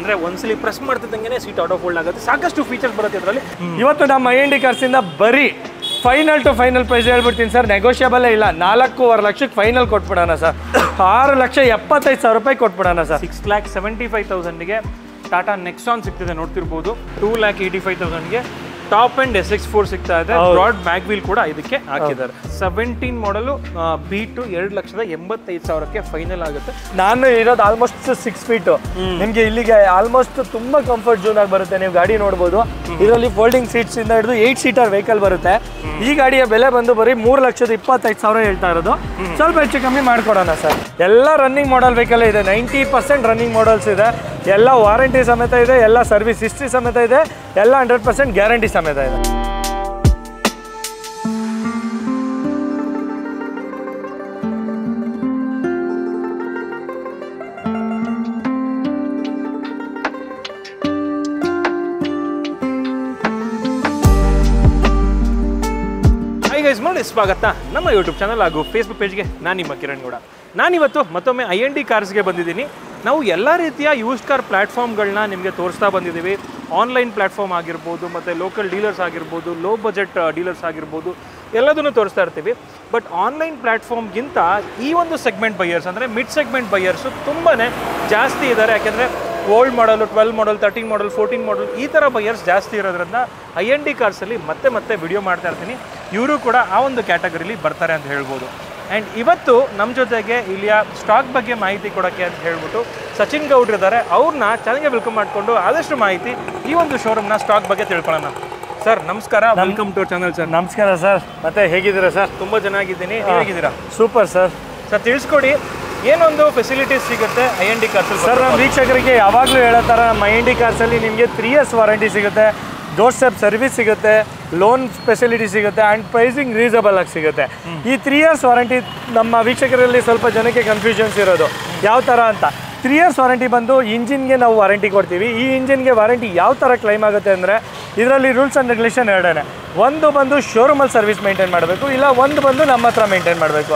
ಅಂದರೆ ಒಂದ್ಸಲಿ press ಮಾಡ್ತಿದ್ದಂಗೆ seat auto fold ಆಗುತ್ತೆ, ಸಾಕಷ್ಟು ಫೀಚರ್ಸ್ ಬರುತ್ತೆ ಇದರಲ್ಲಿ. ಇವತ್ತು ನಮ್ಮ IND ಕಾರ್ಸಿಂದ ಬರೀ ಫೈನಲ್ ಟು ಫೈನಲ್ ಪ್ರೈಸ್ ಹೇಳ್ಬಿಡ್ತೀನಿ ಸರ್, ನೆಗೋಷಿಯಬಲ್ ಇಲ್ಲ. 4.25 ಲಕ್ಷಕ್ಕೆ ಫೈನಲ್ ಕೊಟ್ಬಿಡೋಣ ಸರ್. 6,75,000 ರೂಪಾಯಿ ಕೊಟ್ಬಿಡೋಣ ಸರ್. 6,75,000ಗೆ ಟಾಟಾ ನೆಕ್ಸಾನ್ ಸಿಗ್ತಿದೆ ನೋಡ್ತಿರ್ಬೋದು. 2,85,000ಗೆ ಟಾಪ್ ಅಂಡ್ SX4 ಸಿಗ್ತಾ ಇದೆ. ಬ್ರಾಡ್ ಬ್ಯಾಕ್ ವೀಲ್ ಕೂಡ ಇದಕ್ಕೆ ಹಾಕಿದ್ದಾರೆ. 17 ಮಾಡಲು B2 2,85,000ಕ್ಕೆ ಫೈನಲ್ ಆಗುತ್ತೆ. ನಾನು ಇರೋದು ಆಲ್ಮೋಸ್ಟ್ 6 ಫೀಟ್, ನಿಮ್ಗೆ ಇಲ್ಲಿಗೆ ಆಲ್ಮೋಸ್ಟ್ ತುಂಬಾ ಕಂಫರ್ಟ್ ಝೋನ್ ಆಗಿ ಬರುತ್ತೆ. ನೀವು ಗಾಡಿ ನೋಡ್ಬೋದು, ಇದರಲ್ಲಿ ಫೋಲ್ಡಿಂಗ್ ಸೀಟ್ಸ್ ಇಂದ ಹಿಡಿದು 8 ಸೀಟರ್ ವೆಹಿಕಲ್ ಬರುತ್ತೆ. ಈ ಗಾಡಿಯ ಬೆಲೆ ಬಂದು ಬರೀ 3,25,000 ಹೇಳ್ತಾ ಇರೋದು. ಸ್ವಲ್ಪ ಹೆಚ್ಚು ಕಮ್ಮಿ ಮಾಡ್ಕೊಡೋಣ ಸರ್. ಎಲ್ಲ ರನ್ನಿಂಗ್ ಮಾಡೆಲ್ ವೆಹಿಕಲ್ ಇದೆ, 90% ರನ್ನಿಂಗ್ ಮಾಡೆಲ್ಸ್ ಇದೆ, ಎಲ್ಲ ವಾರಂಟಿ ಸಮೇತ ಇದೆ, ಎಲ್ಲ ಸರ್ವಿಸ್ ಹಿಸ್ಟ್ರಿ ಸಮೇತ ಇದೆ, ಎಲ್ಲ 100% ಗ್ಯಾರಂಟಿ ಸಮೇತ ಇದೆ. ನೋಡಿ, ಸ್ವಾಗತ ನಮ್ಮ ಯೂಟ್ಯೂಬ್ ಚಾನಲ್ ಹಾಗೂ ಫೇಸ್ಬುಕ್ ಪೇಜ್ಗೆ. ನಾನು ನಿಮ್ಮ ಕಿರಣ್ ಗೌಡ. ನಾನಿವತ್ತು ಮತ್ತೊಮ್ಮೆ IND ಕಾರ್ಸ್ಗೆ ಬಂದಿದ್ದೀನಿ. ನಾವು ಎಲ್ಲ ರೀತಿಯ ಯೂಸ್ಡ್ ಕಾರ್ ಪ್ಲ್ಯಾಟ್ಫಾರ್ಮ್ಗಳನ್ನ ನಿಮಗೆ ತೋರಿಸ್ತಾ ಬಂದಿದ್ದೀವಿ. ಆನ್ಲೈನ್ ಪ್ಲ್ಯಾಟ್ಫಾರ್ಮ್ ಆಗಿರ್ಬೋದು, ಮತ್ತು ಲೋಕಲ್ ಡೀಲರ್ಸ್ ಆಗಿರ್ಬೋದು, ಲೋ ಬಜೆಟ್ ಡೀಲರ್ಸ್ ಆಗಿರ್ಬೋದು, ಎಲ್ಲದನ್ನು ತೋರಿಸ್ತಾ ಇರ್ತೀವಿ. ಬಟ್ ಆನ್ಲೈನ್ ಪ್ಲ್ಯಾಟ್ಫಾರ್ಮ್ಗಿಂತ ಈ ಒಂದು ಸೆಗ್ಮೆಂಟ್ ಬೈಯರ್ಸ್ ಅಂದರೆ ಮಿಡ್ ಸೆಗ್ಮೆಂಟ್ ಬೈಯರ್ಸು ತುಂಬಾ ಜಾಸ್ತಿ ಇದ್ದಾರೆ. ಯಾಕೆಂದರೆ ಓಲ್ಡ್ ಮಾಡಲು, 12 ಮಾಡಲ್, 13 ಮಾಡಲ್, 14 ಮಾಡಲ್ ಈ ಥರ ಬೈಯರ್ಸ್ ಜಾಸ್ತಿ ಇರೋದ್ರಿಂದ IND ಕಾರ್ಸಲ್ಲಿ ಮತ್ತೆ ವಿಡಿಯೋ ಮಾಡ್ತಾ ಇರ್ತೀನಿ. ಇವರು ಕೂಡ ಆ ಒಂದು ಕ್ಯಾಟಗರಿಲಿ ಬರ್ತಾರೆ ಅಂತ ಹೇಳ್ಬೋದು. ಆ್ಯಂಡ್ ಇವತ್ತು ನಮ್ಮ ಜೊತೆಗೆ ಇಲ್ಲಿಯ ಸ್ಟಾಕ್ ಬಗ್ಗೆ ಮಾಹಿತಿ ಕೊಡೋಕ್ಕೆ ಅಂತ ಹೇಳ್ಬಿಟ್ಟು ಸಚಿನ್ ಗೌಡ್ರು ಇದ್ದಾರೆ. ಅವ್ರನ್ನ ಚೆನ್ನಾಗಿ ವೆಲ್ಕಮ್ ಮಾಡಿಕೊಂಡು ಆದಷ್ಟು ಮಾಹಿತಿ ಈ ಒಂದು ಶೋರೂಮ್ನ ಸ್ಟಾಕ್ ಬಗ್ಗೆ ತಿಳ್ಕೊಳ್ಳೋಣ. ಸರ್ ನಮಸ್ಕಾರ, ವೆಲ್ಕಮ್ ಟು ಚಾನಲ್ ಸರ್. ನಮಸ್ಕಾರ ಸರ್, ಮತ್ತೆ ಹೇಗಿದ್ದೀರಾ ಸರ್? ತುಂಬ ಚೆನ್ನಾಗಿದ್ದೀನಿ, ನೀವು ಹೇಗಿದ್ದೀರಾ? Super sir. ಸರ್ ತಿಳಿಸ್ಕೊಡಿ, ಏನೊಂದು ಫೆಸಿಲಿಟೀಸ್ ಸಿಗುತ್ತೆ IND ಕಾರ್ಸಲ್ಲಿ? ಸರ್, ನಮ್ಮ ವೀಕ್ಷಕರಿಗೆ ಯಾವಾಗಲೂ ಹೇಳೋ ಥರ ನಮ್ಮ IND ಕಾರ್ಸಲ್ಲಿ ನಿಮಗೆ 3 years ವಾರಂಟಿ ಸಿಗುತ್ತೆ, ಡೋರ್ ಸ್ಟೆಪ್ ಸರ್ವಿಸ್ ಸಿಗುತ್ತೆ, ಲೋನ್ ಫೆಸಿಲಿಟಿ ಸಿಗುತ್ತೆ, ಆ್ಯಂಡ್ ಪ್ರೈಸಿಂಗ್ ರೀಸನಬಲ್ ಆಗಿ ಸಿಗುತ್ತೆ. ಈ 3 years ವಾರಂಟಿ ನಮ್ಮ ವೀಕ್ಷಕರಲ್ಲಿ ಸ್ವಲ್ಪ ಜನಕ್ಕೆ ಕನ್ಫ್ಯೂಷನ್ಸ್ ಇರೋದು ಯಾವ ಥರ ಅಂತ. 3 years ವಾರಂಟಿ ಬಂದು ಇಂಜಿನ್ಗೆ ನಾವು ವಾರಂಟಿ ಕೊಡ್ತೀವಿ. ಈ ಇಂಜಿನ್ಗೆ ವಾರಂಟಿ ಯಾವ ಥರ ಕ್ಲೈಮ್ ಆಗುತ್ತೆ ಅಂದರೆ, ಇದರಲ್ಲಿ ರೂಲ್ಸ್ ಆ್ಯಂಡ್ ರೆಗ್ಯುಲೇಷನ್ ಎರಡನೇ. ಒಂದು ಬಂದು ಶೋರೂಮಲ್ಲಿ ಸರ್ವಿಸ್ ಮೇಂಟೈನ್ ಮಾಡಬೇಕು, ಇಲ್ಲ ಒಂದು ಬಂದು ನಮ್ಮ ಹತ್ರ ಮೇಂಟೈನ್ ಮಾಡಬೇಕು.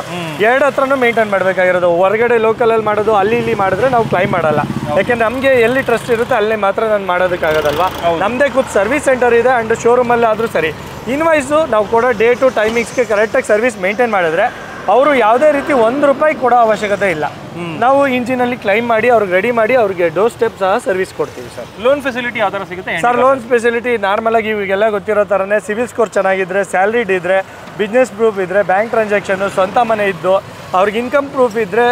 ಎರಡು ಹತ್ರನೂ ಮೇಂಟೈನ್ ಮಾಡಬೇಕಾಗಿರೋದು. ಹೊರಗಡೆ ಲೋಕಲಲ್ಲಿ ಮಾಡೋದು, ಅಲ್ಲಿ ಇಲ್ಲಿ ಮಾಡಿದ್ರೆ ನಾವು ಕ್ಲೈಮ್ ಮಾಡಲ್ಲ. ಯಾಕೆಂದ್ರೆ ನಮಗೆ ಎಲ್ಲಿ ಟ್ರಸ್ಟ್ ಇರುತ್ತೆ ಅಲ್ಲಿ ಮಾತ್ರ ನಾನು ಮಾಡೋದಕ್ಕಾಗೋದಲ್ವಾ. ನಮ್ಮದೇ ಖುದ್ದು ಸರ್ವಿಸ್ ಸೆಂಟರ್ ಇದೆ, ಆ್ಯಂಡ್ ಶೋರೂಮಲ್ಲಿ ಆದರೂ ಸರಿ ಇನ್ವಾಯ್ಸು ನಾವು ಕೊಡೋ ಡೇ ಟು ಟೈಮಿಂಗ್ಸ್ಗೆ ಕರೆಕ್ಟಾಗಿ ಸರ್ವಿಸ್ ಮೇಂಟೈನ್ ಮಾಡಿದ್ರೆ ಅವರು ಯಾವುದೇ ರೀತಿ ₹1 ಕೊಡೋ ಅವಶ್ಯಕತೆ ಇಲ್ಲ. ನಾವು ಇಂಜಿನಲ್ಲಿ ಕ್ಲೈಮ್ ಮಾಡಿ ಅವ್ರಿಗೆ ರೆಡಿ ಮಾಡಿ ಅವ್ರಿಗೆ ಡೋರ್ ಸ್ಟೆಪ್ ಸಹ ಸರ್ವಿಸ್ ಕೊಡ್ತೀವಿ ಸರ್. ಲೋನ್ ಫೆಸಿಲಿಟಿ ಯಾವ ಥರ ಸಿಗುತ್ತೆ ಸರ್? ಲೋನ್ ಫೆಸಿಲಿಟಿ ನಾರ್ಮಲಾಗಿ ಇವಾಗೆಲ್ಲ ಗೊತ್ತಿರೋ ಥರನೇ ಸಿವಿಲ್ ಸ್ಕೋರ್ ಚೆನ್ನಾಗಿದ್ದರೆ, ಸ್ಯಾಲ್ರಿಡ್ ಇದ್ದರೆ, ಬಿಸ್ನೆಸ್ ಪ್ರೂಫ್ ಇದ್ದರೆ, ಬ್ಯಾಂಕ್ ಟ್ರಾನ್ಸಾಕ್ಷನ್ನು, ಸ್ವಂತ ಮನೆ ಇದ್ದು ಅವ್ರಿಗೆ ಇನ್ಕಮ್ ಪ್ರೂಫ್ ಇದ್ದರೆ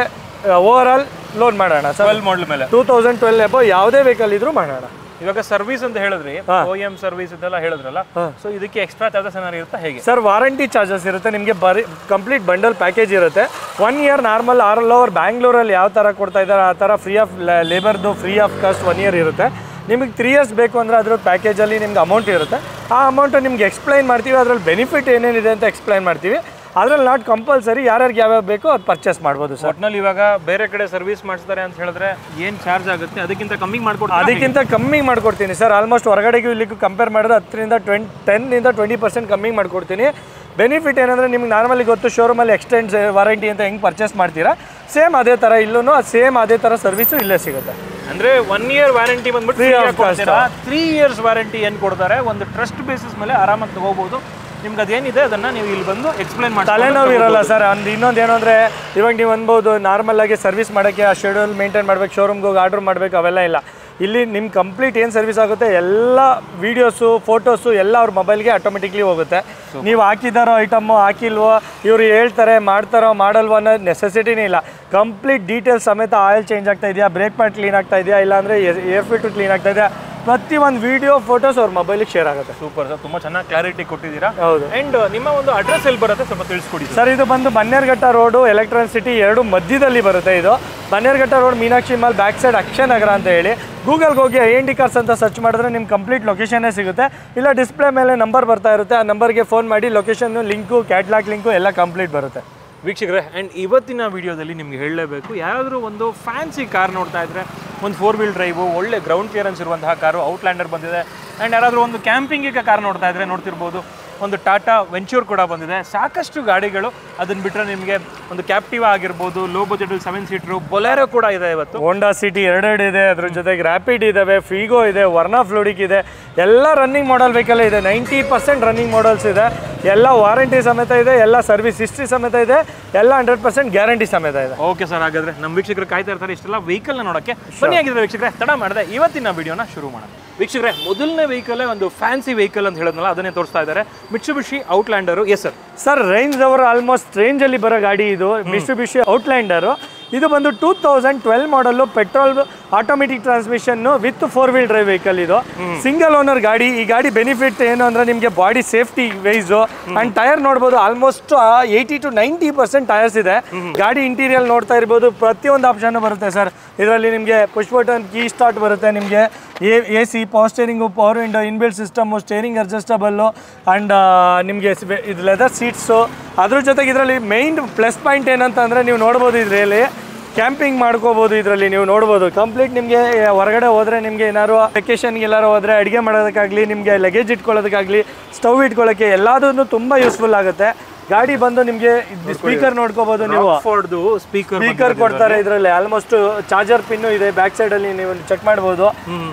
ಓವರ್ ಆಲ್ ಲೋನ್ ಮಾಡೋಣ ಸರ್. 12 ಮಾಡಲ್ ಮೇಲೆ 2012 ಎಬೋ ಯಾವುದೇ ವೆಹಿಕಲ್ ಇದ್ರೂ ಮಾಡೋಣ. ಇವಾಗ ಸರ್ವಿಸ್ ಅಂತ ಹೇಳಿದ್ರಿ, OEM ಸರ್ವಿಸ್ ಇದೆಲ್ಲ ಹೇಳಿದ್ರಲ್ಲ, ಸೊ ಇದಕ್ಕೆ ಎಕ್ಸ್ಟ್ರಾ ಚಾರ್ಜಸ್ ಏನಾದ್ರು ಇರುತ್ತೆ ಹೇಗೆ? ಸರ್, ವಾರಂಟಿ ಚಾರ್ಜಸ್ ಇರುತ್ತೆ ನಿಮಗೆ. ಬರೀ ಕಂಪ್ಲೀಟ್ ಬಂಡಲ್ ಪ್ಯಾಕೇಜ್ ಇರುತ್ತೆ. 1 year ನಾರ್ಮಲ್ ಆಲ್ ಓವರ್ ಬ್ಯಾಂಗ್ಳೂರಲ್ಲಿ ಯಾವ ಥರ ಕೊಡ್ತಾ ಇದ್ದಾರೆ ಆ ಥರ ಫ್ರೀ ಆಫ್ ಲೇಬರ್ದು ಫ್ರೀ ಆಫ್ ಕಾಸ್ಟ್ 1 year ಇರುತ್ತೆ. ನಿಮಗೆ 3 years ಬೇಕು ಅಂದರೆ ಅದ್ರ ಪ್ಯಾಕೇಜಲ್ಲಿ ನಿಮ್ಗೆ ಅಮೌಂಟ್ ಇರುತ್ತೆ. ಆ ಅಮೌಂಟು ನಿಮ್ಗೆ ಎಕ್ಸ್ಪ್ಲೈನ್ ಮಾಡ್ತೀವಿ, ಅದರಲ್ಲಿ ಬೆನಿಫಿಟ್ ಏನೇನಿದೆ ಅಂತ ಎಕ್ಸ್ಪ್ಲೈನ್ ಮಾಡ್ತೀವಿ. ಅದ್ರಲ್ಲಿ ನಾಟ್ ಕಂಪಲ್ಸರಿ, ಯಾರ್ಯಾರಿಗೆ ಯಾವ್ಯಾವ ಬೇಕೋ ಅದು ಪರ್ಚೇಸ್ ಮಾಡ್ಬೋದು ಸರ್. ಒಟ್ನಲ್ಲಿ ಇವಾಗ ಬೇರೆ ಕಡೆ ಸರ್ವಿಸ್ ಮಾಡಿಸ್ತಾರೆ ಅಂತ ಹೇಳಿದ್ರೆ ಏನು ಚಾರ್ಜ್ ಆಗುತ್ತೆ ಅದಕ್ಕಿಂತ ಕಮ್ಮಿ ಮಾಡ್ಕೊಡ್ತೀನಿ? ಅದಕ್ಕಿಂತ ಕಮ್ಮಿ ಮಾಡ್ಕೊಡ್ತೀನಿ ಸರ್. ಆಲ್ಮೋಸ್ಟ್ ಹೊರಗಡೆಗೂ ಇಲ್ಲಿಗೂ ಕಂಪೇರ್ ಮಾಡಿದ್ರೆ 10% 20% ಕಮ್ಮಿ ಮಾಡ್ಕೊಡ್ತೀನಿ. ಬೆನಿಫಿಟ್ ಏನಂದರೆ ನಿಮ್ಗೆ ನಾರ್ಮಲಿ ಗೊತ್ತು, ಶೋರೂಮಲ್ಲಿ ಎಕ್ಸ್ಟೆಂಡ್ ವಾರಂಟಿ ಅಂತ ಹೆಂಗೆ ಪರ್ಚೇಸ್ ಮಾಡ್ತೀರಾ ಸೇಮ್ ಅದೇ ಥರ ಇಲ್ಲೂ ಸೇಮ್ ಅದೇ ಥರ ಸರ್ವಿಸು ಇಲ್ಲೇ ಸಿಗುತ್ತೆ. ಅಂದರೆ 1 year ವಾರಂಟಿ ಬಂದ್ಬಿಟ್ಟು 3 years ವಾರಂಟಿ ಏನು ಕೊಡ್ತಾರೆ, ಒಂದು ಟ್ರಸ್ಟ್ ಬೇಸಿಸ್ ಮೇಲೆ ಆರಾಮಾಗಿ ತಗೋಬೋದು. ನಿಮ್ಗೆ ಅದೇನಿದೆ ಅದನ್ನು ನೀವು ಇಲ್ಲಿ ಬಂದು ಎಕ್ಸ್ಪ್ಲೈನ್ ಮಾಡಿ ತಲೆನೋವು ಇರೋಲ್ಲ ಸರ್. ಇನ್ನೊಂದು ಏನು ಅಂದರೆ, ಇವಾಗ ನೀವು ಅನ್ಬೋದು ನಾರ್ಮಲಾಗಿ ಸರ್ವಿಸ್ ಮಾಡೋಕ್ಕೆ ಆ ಶೆಡ್ಯೂಲ್ ಮೇಂಟೈನ್ ಮಾಡಬೇಕು, ಶೋರೂಮ್ಗೆ ಹೋಗಿ ಆರ್ಡ್ರ್ ಮಾಡಬೇಕು, ಅವೆಲ್ಲ ಇಲ್ಲ. ಇಲ್ಲಿ ನಿಮ್ಮ ಕಂಪ್ಲೀಟ್ ಏನು ಸರ್ವಿಸ್ ಆಗುತ್ತೆ ಎಲ್ಲ ವೀಡಿಯೋಸು ಫೋಟೋಸು ಎಲ್ಲ ಅವ್ರ ಮೊಬೈಲ್ಗೆ ಆಟೋಮೆಟಿಕ್ಲಿ ಹೋಗುತ್ತೆ. ನೀವು ಹಾಕಿದಾರೋ ಐಟಮ್ಮು ಹಾಕಿಲ್ವೋ, ಇವರು ಹೇಳ್ತಾರೆ ಮಾಡ್ತಾರೋ ಮಾಡಲ್ವೋ ಅನ್ನೋ ನೆಸೆಸಿಟಿನೇ ಇಲ್ಲ. ಕಂಪ್ಲೀಟ್ ಡೀಟೇಲ್ಸ್ ಸಮೇತ ಆಯಿಲ್ ಚೇಂಜ್ ಆಗ್ತಾ ಇದೆಯಾ, ಬ್ರೇಕ್ ಪ್ಯಾಡ್ ಕ್ಲೀನ್ ಆಗ್ತಾ ಇದೆಯಾ, ಇಲ್ಲಾಂದರೆ ಏರ್ ಫಿಲ್ಟರ್ ಕ್ಲೀನ್ ಆಗ್ತಾ ಇದೆಯಾ, ಪ್ರತಿಯೊಂದು ವಿಡಿಯೋ ಫೋಟೋಸ್ ಅವ್ರ ಮೊಬೈಲಿಗೆ ಶೇರ್ ಆಗುತ್ತೆ. ಸೂಪರ್ ಸರ್, ತುಂಬ ಚೆನ್ನಾಗಿ ಕ್ಲಾರಿಟಿ ಕೊಟ್ಟಿದ್ದೀರಾ. ಹೌದು. ಆ್ಯಂಡ್ ನಿಮ್ಮ ಒಂದು ಅಡ್ರೆಸ್ ಎಲ್ಲಿ ಬರುತ್ತೆ ಸ್ವಲ್ಪ ತಿಳಿಸ್ಕೊಡಿ ಸರ್. ಇದು ಬಂದು ಬನ್ನೇರುಘಟ್ಟ ರೋಡು, ಎಲೆಕ್ಟ್ರಾನಿಕ್ ಸಿಟಿ ಎರಡು ಮಧ್ಯದಲ್ಲಿ ಬರುತ್ತೆ. ಇದು Bannerghatta road, Meenakshi mall back side Akshaya Nagar ಅಂತ ಹೇಳಿ ಗೂಗಲ್ಗೆ ಹೋಗಿ IND ಕಾರ್ಸ್ ಅಂತ ಸರ್ಚ್ ಮಾಡಿದ್ರೆ ನಿಮ್ಗೆ ಕಂಪ್ಲೀಟ್ ಲೊಕೇಶನ್ನೇ ಸಿಗುತ್ತೆ. ಇಲ್ಲ ಡಿಸ್ಪ್ಲೇ ಮೇಲೆ ನಂಬರ್ ಬರ್ತಾ ಇರುತ್ತೆ, ಆ ನಂಬರ್ಗೆ ಫೋನ್ ಮಾಡಿ ಲೊಕೇಶನ್ನು ಲಿಂಕು ಕ್ಯಾಟ್ಲಾಗ್ ಲಿಂಕು ಎಲ್ಲ ಕಂಪ್ಲೀಟ್ ಬರುತ್ತೆ. ವೀಕ್ಷಕರೇ, ಆ್ಯಂಡ್ ಇವತ್ತಿನ ವಿಡಿಯೋದಲ್ಲಿ ನಿಮ್ಗೆ ಹೇಳಲೇಬೇಕು, ಯಾರಾದರೂ ಒಂದು ಫ್ಯಾನ್ಸಿ ಕಾರ್ ನೋಡ್ತಾ ಇದ್ದರೆ, ಒಂದು 4 wheel ಡ್ರೈವು ಒಳ್ಳೆ ಗ್ರೌಂಡ್ ಕ್ಲಿಯರೆನ್ಸ್ ಇರುವಂತಹ ಕಾರು ಔಟ್ಲ್ಯಾಂಡರ್ ಬಂದಿದೆ. ಆ್ಯಂಡ್ ಯಾರಾದರೂ ಒಂದು ಕ್ಯಾಂಪಿಂಗಿಗೆ ಕಾರ್ ನೋಡ್ತಾ ಇದ್ದರೆ ನೋಡ್ತಿರ್ಬೋದು. ಒಂದು ಟಾಟಾ ವೆಂಚೂರ್ ಕೂಡ ಬಂದಿದೆ. ಸಾಕಷ್ಟು ಗಾಡಿಗಳು, ಅದನ್ನ ಬಿಟ್ಟರೆ ನಿಮಗೆ ಒಂದು ಕ್ಯಾಪ್ಟಿವಾ ಆಗಿರ್ಬೋದು, ಲೋ ಬಜೆಟ್ 7 ಸೀಟರ್ ಬೊಲೆರೋ ಕೂಡ ಇದೆ ಇವತ್ತು. ಹೋಂಡಾ ಸಿಟಿ ಎರಡೆರಡು ಇದೆ, ಅದ್ರ ಜೊತೆಗೆ ರ್ಯಾಪಿಡ್ ಇದಾವೆ, ಫಿಗೋ ಇದೆ, ವರ್ನಾ ಫ್ಲೂಡಿಕ್ ಇದೆ, ಎಲ್ಲ ರನ್ನಿಂಗ್ ಮಾಡಲ್ ವೆಹಿಕಲ್ ಇದೆ. 90% ರನ್ನಿಂಗ್ ಮಾಡಲ್ಸ್ ಇದೆ, ಎಲ್ಲ ವಾರಂಟಿ ಸಮೇತ ಇದೆ, ಎಲ್ಲ ಸರ್ವಿಸ್ ಹಿಸ್ಟ್ರಿ ಸಮೇತ ಇದೆ, ಎಲ್ಲ 100% ಗ್ಯಾರಂಟಿ ಸಮೇತ ಇದೆ. ಓಕೆ ಸರ್, ಹಾಗಾದ್ರೆ ನಮ್ಮ ವೀಕ್ಷಕರು ಕಾಯ್ತಾ ಇರ್ತಾರೆ ಇಷ್ಟೆಲ್ಲ ವೆಹಿಕಲ್ನ ನೋಡೋಕ್ಕೆ. ಬನ್ನಿ ಆಗಿದ್ರೆ ವೀಕ್ಷಕರೇ, ತಡ ಮಾಡಿದೆ ಇವತ್ತಿನ ವಿಡಿಯೋನ ಶುರು ಮಾಡೋಣ. ವೀಕ್ಷಕರೇ, ಮೊದಲನೇ ವೆಹಿಕಲ್ಲೇ ಒಂದು ಫ್ಯಾನ್ಸಿ ವೆಹಿಕಲ್ ಅಂತ ಹೇಳಿದ್ನಲ್ಲ, ಅದನ್ನೇ ತೋರಿಸ್ತಾ ಇದ್ದಾರೆ. Mitsubishi Outlander. Yes sir range ಅವರು ಆಲ್ಮೋಸ್ಟ್ ರೇಂಜಲ್ಲಿ ಬರೋ ಗಾಡಿ ಇದು. ಮಿಟ್ಸುಬಿಷಿ ಔಟ್ಲ್ಯಾಂಡರು ಇದು ಬಂದು 2012 model, petrol automatic transmission with 4 wheel drive vehicle. ಇದು ಸಿಂಗಲ್ ಓನರ್ ಗಾಡಿ. ಈ ಗಾಡಿ ಬೆನಿಫಿಟ್ ಏನು ಅಂದ್ರೆ ನಿಮಗೆ body safety wise and tyre ನೋಡ್ಬೋದು, ಆಲ್ಮೋಸ್ಟ್ 80 to 90% ಟೈರ್ಸ್ ಇದೆ. ಗಾಡಿ ಇಂಟೀರಿಯರ್ ನೋಡ್ತಾ ಇರ್ಬೋದು, ಪ್ರತಿಯೊಂದು ಆಪ್ಷನ್ ಬರುತ್ತೆ ಸರ್. ಇದರಲ್ಲಿ ನಿಮಗೆ ಪುಷ್ ಬಟನ್ ಕೀ ಸ್ಟಾರ್ಟ್ ಬರುತ್ತೆ, ನಿಮಗೆ AC, power steering, power window, inbuilt system, steering adjustable and ನಿಮಗೆ ಇದು ಲೆದರ್ ಸೀಟ್ಸು. ಅದ್ರ ಜೊತೆಗೆ ಇದರಲ್ಲಿ ಮೈನ್ ಪ್ಲಸ್ ಪಾಯಿಂಟ್ ಏನಂತ ಅಂದರೆ ನೀವು ನೋಡ್ಬೋದು, ಇದರಲ್ಲಿ ಕ್ಯಾಂಪಿಂಗ್ ಮಾಡ್ಕೋಬೋದು. ಇದರಲ್ಲಿ ನೀವು ನೋಡ್ಬೋದು ಕಂಪ್ಲೀಟ್ ನಿಮಗೆ ಹೊರಗಡೆ ಹೋದರೆ ನಿಮಗೆ ಏನಾದ್ರು ವೆಕೇಷನ್ಗೆ ಎಲ್ಲಾರು ಹೋದರೆ ಅಡುಗೆ ಮಾಡೋದಕ್ಕಾಗಲಿ, ನಿಮಗೆ ಲಗೇಜ್ ಇಟ್ಕೊಳ್ಳೋದಕ್ಕಾಗಲಿ, ಸ್ಟವ್ ಇಟ್ಕೊಳ್ಳೋಕ್ಕೆ ಎಲ್ಲದನ್ನು ತುಂಬ ಯೂಸ್ಫುಲ್ ಆಗುತ್ತೆ. ಗಾಡಿ ಬಂದು ನಿಮಗೆ ಸ್ಪೀಕರ್ ನೋಡ್ಕೋಬಹುದು, ನೀವು ಸ್ಪೀಕರ್ ಕೊಡ್ತಾರೆ ಇದರಲ್ಲಿ. ಆಲ್ಮೋಸ್ಟ್ ಚಾರ್ಜರ್ ಪಿನ್ ಇದೆ ಬ್ಯಾಕ್ ಸೈಡ್ ಅಲ್ಲಿ, ನೀವು ಚೆಕ್ ಮಾಡಬಹುದು.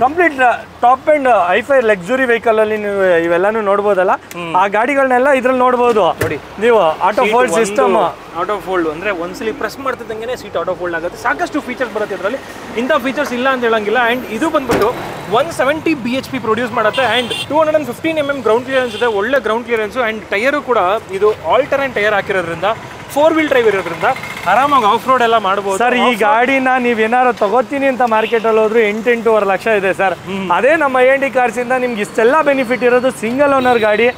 Complete top and hi fi luxury vehicle ಅಲ್ಲಿ ನೀವು ಇವೆಲ್ಲಾನು ನೋಡಬಹುದಲ್ಲ, ಆ ಗಾಡಿಗಳನ್ನೆಲ್ಲ ಇದ್ರಲ್ಲಿ ನೋಡಬಹುದು. ನೋಡಿ ನೀವು auto fold system, auto fold ಅಂದ್ರೆ ಒಂದ್ಸಲಿ ಪ್ರೆಸ್ ಮಾಡ್ತಿದ್ದಂಗೆ ಸೀಟ್ ಆಟೋ ಫೋಲ್ಡ್ ಆಗುತ್ತೆ. ಸಾಕಷ್ಟು ಫೀಚರ್ಸ್ ಬರುತ್ತೆ ಇದರಲ್ಲಿ, ಇಂಥ ಫೀಚರ್ಸ್ ಇಲ್ಲ ಅಂತ ಹೇಳಂಗಿಲ್ಲ. ಅಂಡ್ ಇದು ಬಂದ್ಬಿಟ್ಟು 170 BHP ಪ್ರೊಡ್ಯೂಸ್ ಮಾಡುತ್ತೆ ಅಂಡ್ 215 mm ಗ್ರೌಂಡ್ ಕ್ಲಿಯರೆನ್ಸ್ ಇದೆ, ಒಳ್ಳೆ ಗ್ರೌಂಡ್ ಕ್ಲಿಯರೆನ್ಸ್. ಅಂಡ್ ಟೈರು ಕೂಡ ಇದು ಆಲ್ ಟೆರೈನ್ ಟೈರ್ ಹಾಕಿರೋದ್ರಿಂದ, 4 ವೀಲ್ ಡ್ರೈವ್ ಇರೋದ್ರಿಂದ ಆರಾಮಾಗಿ ಆಫ್ ರೋಡ್ ಎಲ್ಲ ಮಾಡಬಹುದು ಸರ್. ಈ ಗಾಡಿನ ನೀವ್ ಏನಾರು ತಗೋತೀನಿ ಅಂತ ಮಾರ್ಕೆಟ್ ಅಲ್ಲಿ ಹೋದ್ರು 8-8.5 ಲಕ್ಷ ಇದೆ ಸರ್. ಅದೇ ನಮ್ಮ I&D ಕಾರ್ಸ್ ಇಂದ ನಿಮ್ಗೆ ಇಷ್ಟೆಲ್ಲ ಬೆನಿಫಿಟ್ ಇರೋದು. ಸಿಂಗಲ್ ಓನರ್ ಗಾಡಿ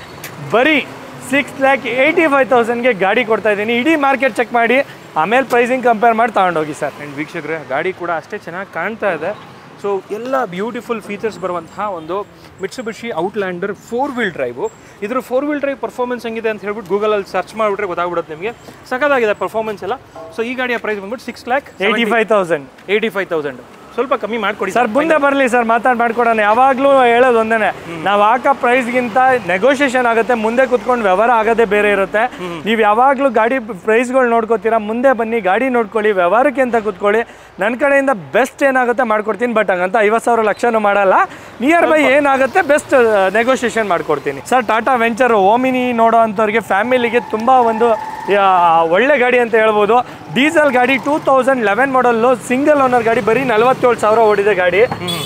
ಬರೀ 6,85,000ಗೆ ಗಾಡಿ ಕೊಡ್ತಾ ಇದ್ದೀನಿ. ಇಡೀ ಮಾರ್ಕೆಟ್ ಚೆಕ್ ಮಾಡಿ ಆಮೇಲೆ ಪ್ರೈಸಿಂಗ್ ಕಂಪೇರ್ ಮಾಡಿ ತಗೊಂಡೋಗಿ ಸರ್. ಆ್ಯಂಡ್ ವೀಕ್ಷಕರೇ, ಗಾಡಿ ಕೂಡ ಅಷ್ಟೇ ಚೆನ್ನಾಗಿ ಕಾಣ್ತಾ ಇದೆ. ಸೊ ಎಲ್ಲ ಬ್ಯೂಟಿಫುಲ್ ಫೀಚರ್ಸ್ ಬರುವಂತಹ ಒಂದು ಮಿಟ್ಸುಬಿಷಿ ಔಟ್ಲ್ಯಾಂಡರ್ 4 ವೀಲ್ ಡ್ರೈವು. ಇದ್ರ 4 ವೀಲ್ ಡ್ರೈವ್ ಪರ್ಫಾರ್ಮೆನ್ಸ್ ಹೆಂಗಿದೆ ಅಂತ ಹೇಳ್ಬಿಟ್ಟು ಗೂಗಲಲ್ಲಿ ಸರ್ಚ್ ಮಾಡಿಬಿಟ್ರೆ ಗೊತ್ತಾಗ್ಬಿಡುತ್ತೆ ನಿಮಗೆ. ಸಖತ್ತಾಗಿದೆ ಪರ್ಫಾರ್ಮೆನ್ಸ್ ಎಲ್ಲ. ಸೊ ಈ ಗಾಡಿಯ ಪ್ರೈಸ್ ಬಂದ್ಬಿಟ್ಟು 6,85,000. ಸ್ವಲ್ಪ ಕಮ್ಮಿ ಮಾಡ್ಕೊಡಿ ಸರ್. ಮುಂದೆ ಬರಲಿ ಸರ್, ಮಾಡ್ಕೊಡೋಣ. ಯಾವಾಗಲೂ ಹೇಳೋದು ಒಂದೇನೆ, ನಾವು ಹಾಕೋ ಪ್ರೈಸ್ಗಿಂತ ನೆಗೋಷಿಯೇಷನ್ ಆಗುತ್ತೆ, ಮುಂದೆ ಕುತ್ಕೊಂಡು ವ್ಯವಹಾರ ಆಗೋದೇ ಬೇರೆ ಇರುತ್ತೆ. ನೀವು ಯಾವಾಗಲೂ ಗಾಡಿ ಪ್ರೈಸ್ಗಳು ನೋಡ್ಕೋತೀರಾ, ಮುಂದೆ ಬನ್ನಿ ಗಾಡಿ ನೋಡ್ಕೊಳ್ಳಿ, ವ್ಯವಹಾರಕ್ಕೆ ಅಂತ ಕುತ್ಕೊಳ್ಳಿ. ನನ್ನ ಕಡೆಯಿಂದ ಬೆಸ್ಟ್ ಏನಾಗುತ್ತೆ ಮಾಡ್ಕೊಡ್ತೀನಿ. ಬಟ್ ಹಂಗಂತ 50,000 ಲಕ್ಷನೂ ಮಾಡಲ್ಲ. ನಿಯರ್ ಬೈ ಏನಾಗುತ್ತೆ ಬೆಸ್ಟ್ ನೆಗೋಷಿಯೇಷನ್ ಮಾಡ್ಕೊಡ್ತೀನಿ ಸರ್. ಟಾಟಾ ವೆಂಚರ್ ಓಮಿನಿ ನೋಡೋ ಅಂಥವ್ರಿಗೆ, ಫ್ಯಾಮಿಲಿಗೆ ತುಂಬ ಒಂದು ಒಳ್ಳೆ ಗಾಡಿ ಅಂತ ಹೇಳ್ಬೋದು. ಡೀಸೆಲ್ ಗಾಡಿ, 2011 ಮಾಡಲ್ಲು, ಸಿಂಗಲ್ ಓನರ್ ಗಾಡಿ, ಬರೀ 47,000 ಓಡಿದೆ ಗಾಡಿ.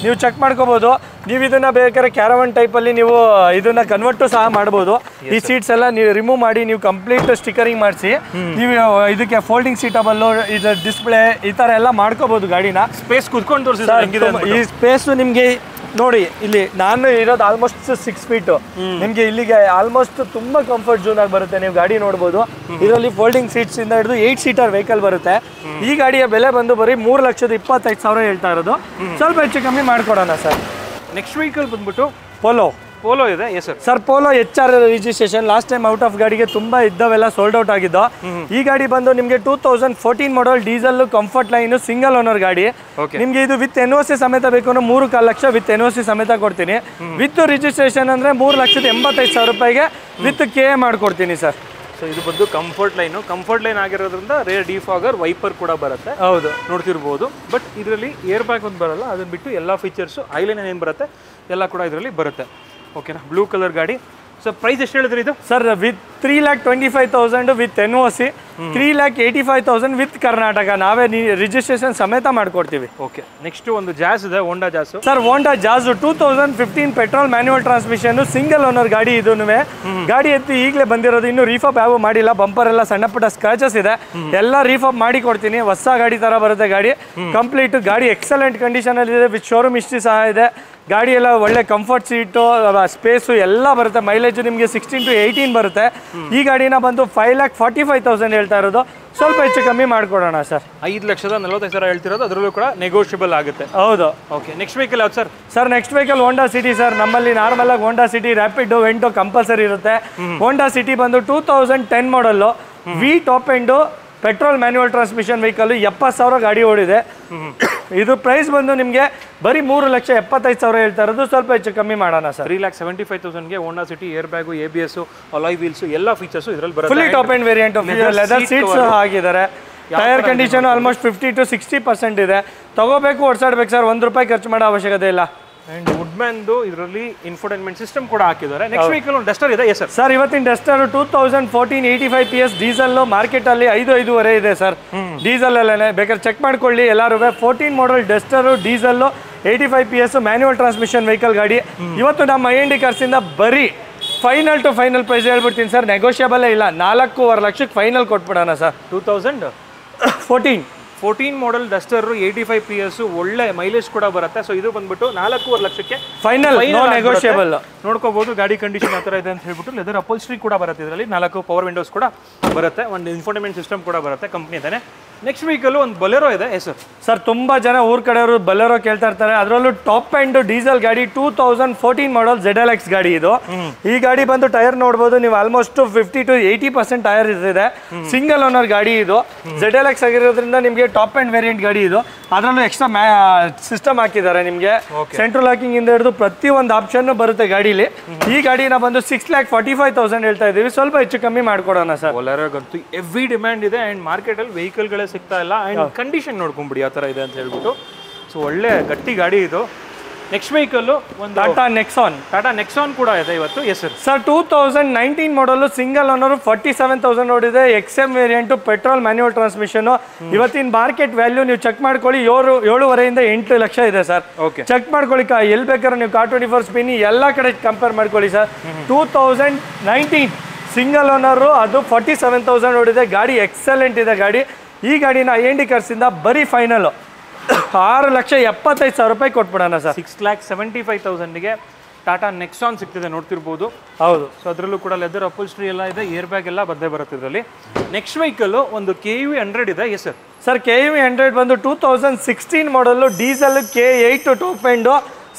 ನೀವು ಚೆಕ್ ಮಾಡ್ಕೋಬಹುದು. ನೀವು ಇದನ್ನ ಬೇಕಾದ್ರೆ ಕ್ಯಾರವನ್ ಟೈಪಲ್ಲಿ ನೀವು ಇದನ್ನ ಕನ್ವರ್ಟು ಸಹ ಮಾಡ್ಬೋದು. ಈ ಸೀಟ್ಸ್ ಎಲ್ಲ ನೀವು ರಿಮೂವ್ ಮಾಡಿ ನೀವು ಕಂಪ್ಲೀಟ್ ಸ್ಟಿಕರಿಂಗ್ ಮಾಡಿಸಿ ನೀವು ಇದಕ್ಕೆ ಫೋಲ್ಡಿಂಗ್ ಸೀಟಬಲ್ಲು, ಇದು ಡಿಸ್ಪ್ಲೇ ಈ ಥರ ಎಲ್ಲ ಮಾಡ್ಕೋಬಹುದು. ಗಾಡಿನ ಸ್ಪೇಸ್ ಕುತ್ಕೊಂಡು ತೋರಿಸಿದ್ರೆ ಈ ಸ್ಪೇಸು ನಿಮಗೆ ನೋಡಿ, ಇಲ್ಲಿ ನಾನು ಇರೋದು ಆಲ್ಮೋಸ್ಟ್ 6 ಫೀಟು. ನಿಮಗೆ ಇಲ್ಲಿಗೆ ಆಲ್ಮೋಸ್ಟ್ ತುಂಬಾ ಕಂಫರ್ಟ್ ಝೋನ್ ಆಗಿ ಬರುತ್ತೆ. ನೀವು ಗಾಡಿ ನೋಡ್ಬೋದು. ಇದರಲ್ಲಿ ಫೋಲ್ಡಿಂಗ್ ಸೀಟ್ಸ್ ಇಂದ ಹಿಡಿದು 8 ಸೀಟರ್ ವೆಹಿಕಲ್ ಬರುತ್ತೆ. ಈ ಗಾಡಿಯ ಬೆಲೆ ಬಂದು ಬರೀ 3,25,000 ಹೇಳ್ತಾ ಇರೋದು. ಸ್ವಲ್ಪ ಹೆಚ್ಚು ಕಮ್ಮಿ ಮಾಡ್ಕೊಡೋಣ ಸರ್. ನೆಕ್ಸ್ಟ್ ವೆಹಿಕಲ್ ಬಂದ್ಬಿಟ್ಟು ಪೋಲೋ ಇದೆ. Yes sir. Polo HR registration. Last time out of ಗಾಡಿಗೆ ತುಂಬಾ ಇದ್ದವೆಲ್ಲ ಸೋಲ್ಡ್ ಔಟ್ ಆಗಿದ್ದು. ಈ ಗಾಡಿ ಬಂದು ನಿಮಗೆ 2014 model, diesel, comfort line, single owner ಗಾಡಿ. ನಿಮ್ಗೆ ಇದು ವಿತ್ NOC ಸಮೇತ ಬೇಕು ಅಂದ್ರೆ 3.25 ಲಕ್ಷ ವಿತ್ NOC ಸಮೇತ ಕೊಡ್ತೀನಿ. ವಿತ್ ರಿಜಿಸ್ಟ್ರೇಷನ್ ಅಂದ್ರೆ 3,85,000 ರೂಪಾಯಿಗೆ ವಿತ್ KA ಮಾಡ್ಕೊಡ್ತೀನಿ ಸರ್. ಸೊ ಇದು ಬಂದು ಕಂಫರ್ಟ್ ಲೈನ್ ಆಗಿರೋದ್ರಿಂದ ರೇರ್ ಡಿಫಾಗರ್, ವೈಪರ್ ಕೂಡ ಬರುತ್ತೆ. ಹೌದು, ನೋಡ್ತಿರ್ಬೋದು. ಬಟ್ ಇದರಲ್ಲಿ ಏರ್ ಬ್ಯಾಗ್ ಒಂದು ಬರಲ್ಲ. ಅದನ್ನ ಬಿಟ್ಟು ಎಲ್ಲ ಫೀಚರ್ಸು ಐಲೈನ್ ಏನು ಬರುತ್ತೆ ಎಲ್ಲ ಕೂಡ ಇದರಲ್ಲಿ ಬರುತ್ತೆ. ಓಕೆನಾ? ಬ್ಲೂ ಕಲರ್ ಗಾಡಿ. ಸೊ ಪ್ರೈಸ್ ಎಷ್ಟು ಹೇಳಿದ್ರಿ ಇದು sir? With 3,25,000 with NOC, 3,85,000 with Karnataka. ನಾವೇ ರಿಜಿಸ್ಟ್ರೇಷನ್ ಸಮೇತ ಮಾಡ್ಕೊಡ್ತೀವಿ. ಓಕೆ. ನೆಕ್ಸ್ಟ್ ಒಂದು ಜಾಸ್ ಇದೆ, ಹೋಂಡಾ ಜಾಸ್. ಸರ್ ಹೋಂಡಾ ಜಾಸ್ 2015 petrol manual transmission, single owner ಗಾಡಿ. ಇದೂ ಗಾಡಿ ಎತ್ತಿ ಈಗಲೇ ಬಂದಿರೋದು, ಇನ್ನು ರೀಫಪ್ ಯಾವ ಮಾಡಿಲ್ಲ. ಬಂಪರ್ ಎಲ್ಲ ಸಣ್ಣ ಪುಟ್ಟ ಸ್ಕ್ರಾಚಸ್ ಇದೆ, ಎಲ್ಲ ರೀಫಪ್ ಮಾಡಿ ಕೊಡ್ತೀನಿ. ಹೊಸ ಗಾಡಿ ತರ ಬರುತ್ತೆ ಗಾಡಿ. ಕಂಪ್ಲೀಟ್ ಗಾಡಿ ಎಕ್ಸಲೆಂಟ್ ಕಂಡೀಷನ್ ಅಲ್ಲಿ ಇದೆ, ವಿತ್ ಶೋರೂಮ್ ಹಿಸ್ಟ್ರಿ ಸಹ ಇದೆ. ಗಾಡಿ ಎಲ್ಲ ಒಳ್ಳೆ ಕಂಫರ್ಟ್ ಸೀಟು, ಸ್ಪೇಸು ಎಲ್ಲ ಬರುತ್ತೆ. ಮೈಲೇಜ್ ನಿಮಗೆ 16 to 18 ಬರುತ್ತೆ. ಈ ಗಾಡಿನ ಬಂದು 5,45,000 ಹೇಳ್ತಾ ಇರೋದು. ಸ್ವಲ್ಪ ಹೆಚ್ಚು ಕಮ್ಮಿ ಮಾಡ್ಕೊಡೋಣ ಸರ್. 5,45,000 ಹೇಳ್ತಿರೋದು, ಅದರಲ್ಲೂ ಕೂಡ ನೆಗೋಷಿಯಬಲ್ ಆಗುತ್ತೆ. ಹೌದು. ಓಕೆ. ನೆಕ್ಸ್ಟ್ ವೆಹಿಕಲ್ ಯಾವ್ದು sir? Sir next vehicle Honda City sir. ನಮ್ಮಲ್ಲಿ ನಾರ್ಮಲ್ ಆಗಿ Honda City, Rapid, Vento compulsory ಇರುತ್ತೆ. ಹೋಂಡಾ ಸಿಟಿ ಬಂದು 2010 model, V top end, petrol manual transmission vehicle 70,000 ಗಾಡಿ ಓಡಿದೆ. ಇದು ಪ್ರೈಸ್ ಬಂದು ನಿಮಗೆ ಬರೀ 3,75,000 ಹೇಳ್ತಾ ಇರೋದು. ಸ್ವಲ್ಪ ಹೆಚ್ಚು ಕಮ್ಮಿ ಮಾಡೋಣ ಸರ್. 3,75,000ಗೆ Honda City air bag, ABS, alloy wheels ಎಲ್ಲ ಫೀಚರ್ಸ್ ಇದರಲ್ಲಿ ಬರುತ್ತೆ. Fully top end variant, leather seats ಹಾಕಿದ್ದಾರೆ. ಟೈರ್ ಕಂಡೀಷನ್ ಆಲ್ಮೋಸ್ಟ್ 50 to 60% ಇದೆ. ತಗೋಬೇಕು, ಓಡಿಸಾಡ್ಬೇಕು ಸರ್, ₹1 ಖರ್ಚು ಮಾಡೋ ಅವಶ್ಯಕತೆ ಇಲ್ಲ. ಅಂಡ್ ವುಡ್ಮ್ಯಾನ್ದು ಇದರಲ್ಲಿ ಇನ್ಫೋಟೈನ್ಮೆಂಟ್ ಸಿಸ್ಟಮ್ ಕೂಡ ಹಾಕಿದ್ದಾರೆ. ನೆಕ್ಸ್ಟ್ ವೆಹಿಕಲ್ ಒಂದು ಡಸ್ಟರ್ ಇದೆ. ಎಸ್ ಸರ್, ಇವತ್ತಿನ ಡಸ್ಟರ್ 2014 85 PS ಡೀಸೆಲ್ ಮಾರ್ಕೆಟ್ ಅಲ್ಲಿ 5.5 ಇದೆ ಸರ್. ಡೀಸೆಲ್ ಅಲ್ಲೇ ಬೇಕಾದ್ರೆ ಚೆಕ್ ಮಾಡ್ಕೊಳ್ಳಿ ಎಲ್ಲರೂ. 14 model Duster diesel 85 PS manual transmission vehicle ಗಾಡಿ. ಇವತ್ತು ನಮ್ಮ IND ಕಾರ್ಸ್ ಇಂದ ಬರೀ ಫೈನಲ್ ಟು ಫೈನಲ್ ಪ್ರೈಸ್ ಹೇಳ್ಬಿಡ್ತೀನಿ ಸರ್, ನೆಗೋಷಿಯಬಲ್ ಇಲ್ಲ. 4.5 ಲಕ್ಷಕ್ಕೆ ಫೈನಲ್ ಕೊಟ್ಬಿಡೋಣ ಸರ್. 2014 ಮಾಡಲ್ ಡಸ್ಟರ್ 85 PS ಒಳ್ಳೆ ಮೈಲೇಜ್ ಕೂಡ ಬರುತ್ತೆ. ಸೊ ಇದು ಬಂದ್ಬಿಟ್ಟು 4.5 ಲಕ್ಷಕ್ಕೆ ಫೈನಲ್, ನೋ ನೆಗೋಷಿಯಬಲ್. ನೋಡ್ಕೋಬಹುದು ಗಾಡಿ ಕಂಡೀಷನ್ ಯಾವ ಥರ ಇದೆ ಅಂತ ಹೇಳ್ಬಿಟ್ಟು. ಲೆದರ್ ಅಪೋಲ್ಸ್ಟ್ರಿ ಕೂಡ ಬರುತ್ತೆ ಇದರಲ್ಲಿ. 4 ಪವರ್ ವಿಂಡೋಸ್ ಕೂಡ ಬರುತ್ತೆ. ಒಂದು ಇನ್ಫೋಟೈನ್ಮೆಂಟ್ ಸಿಸ್ಟಮ್ ಕೂಡ ಬರುತ್ತೆ ಕಂಪ್ನಿ ಇದ್ದಾನೆ. ನೆಕ್ಸ್ಟ್ ವೆಹಿಕಲ್ ಒಂದು ಬೊಲೆರೋ ಇದೆ. ಹೆಸರು ಸರ್, ತುಂಬಾ ಜನ ಊರ್ ಕಡೆಯವರು ಬೊಲೆರೋ ಕೇಳ್ತಾ ಇರ್ತಾರೆ. ಅದರಲ್ಲೂ ಟಾಪ್ ಅಂಡ್ ಡೀಸೆಲ್ ಗಾಡಿ 2014 ಮಾಡಲ್ ZLX ಗಾಡಿ ಇದು. ಈ ಗಾಡಿ ಬಂದು ಟೈರ್ ನೋಡಬಹುದು ನೀವು, ಆಲ್ಮೋಸ್ಟ್ 50 to 80% ಟೈರ್ ಇದೆ. ಸಿಂಗಲ್ ಓನರ್ ಗಾಡಿ ಇದು. ZLX ಆಗಿರೋದ್ರಿಂದ ನಿಮಗೆ ಟಾಪ್ ಅಂಡ್ ವೇರಿಯಂಟ್ ಗಾಡಿ ಇದು. ಅದರಲ್ಲೂ ಎಕ್ಸ್ಟ್ರಾ ಸಿಸ್ಟಮ್ ಹಾಕಿದ್ದಾರೆ ನಿಮಗೆ. ಸೆಂಟ್ರಲ್ ಲಾಕಿಂಗ್ ಇಂದ ಹಿಡಿದು ಪ್ರತಿಯೊಂದು ಆಪ್ಷನ್ ಬರುತ್ತೆ ಗಾಡಿಲಿ. ಈ ಗಾಡಿನ ಬಂದು 6,45,000 ಹೇಳ್ತಾ ಇದೀವಿ. ಸ್ವಲ್ಪ ಹೆಚ್ಚು ಕಮ್ಮಿ ಮಾಡ್ಕೊಡೋಣ ಸರ್. ಬೊಲೆರೋಗಂತೂ ಹೆವಿ ಡಿಮ್ಯಾಂಡ್ ಇದೆ. ಅಂಡ್ ಮಾರ್ಕೆಟ್ ಅಲ್ಲಿ ವೆಹಿಕಲ್ಗಳೇ ಸಿಗ್ತಾ ಇಲ್ಲ. ಅಂಡ್ ಕಂಡೀಷನ್ ನೋಡ್ಕೊಂಬಿಡಿ ಯಾವ ತರ ಇದೆ ಅಂತ ಹೇಳ್ಬಿಟ್ಟು. ಸೊ ಒಳ್ಳೆ ಗಟ್ಟಿ ಗಾಡಿ ಇದು. ನೆಕ್ಸ್ಟ್ ವೆಹಿಕಲ್ ಒಂದು ಟಾಟಾ ನೆಕ್ಸಾನ್ ಕೂಡ ಇದೆ ಇವತ್ತು. Yes sir, 2019 model single owner 47,000 ಓಡಿದೆ. XM variant petrol manual transmission. ಇವತ್ತಿನ ಮಾರ್ಕೆಟ್ ವ್ಯಾಲ್ಯೂ ನೀವು ಚೆಕ್ ಮಾಡ್ಕೊಳ್ಳಿ, 7.5 8 ಲಕ್ಷ ಇದೆ ಸರ್. ಚೆಕ್ ಮಾಡ್ಕೊಳ್ಳಿ, ಎಲ್ಲಿ ಬೇಕಾದ್ರೆ ನೀವು Car24 ಸ್ಪಿನ್ ಎಲ್ಲ ಕಡೆ ಕಂಪೇರ್ ಮಾಡ್ಕೊಳ್ಳಿ ಸರ್. 2019 ಸಿಂಗಲ್ ಓನರು, ಅದು 47,000 ಓಡಿದೆ. ಗಾಡಿ ಎಕ್ಸಲೆಂಟ್ ಇದೆ ಗಾಡಿ. ಈ ಗಾಡಿನ IND ಕಾರ್ಸ್ ಇಂದ ಬರೀ ಫೈನಲ್ 6,75,000 ಕೊಟ್ಬಿಡೋಣ ಸರ್. 6,75,000ಗೆ ಟಾಟಾ ನೆಕ್ಸಾನ್ ಸಿಗ್ತಿದೆ, ನೋಡ್ತಿರ್ಬೋದು. ಹೌದು. ಸೊ ಅದರಲ್ಲೂ ಕೂಡ ಲೆದರ್ ಅಪೋಲ್ಸ್ಟ್ರಿ ಎಲ್ಲ ಇದೆ, ಏರ್ ಬ್ಯಾಗ್ ಎಲ್ಲ ಬಂದೇ ಬರುತ್ತೆ ಇದರಲ್ಲಿ. ನೆಕ್ಸ್ಟ್ ವೆಹಿಕಲ್ ಒಂದು KUV 100 ಇದೆ. ಎಸ್ ಸರ್, KUV 100 ಬಂದು 2016 model diesel K8 top end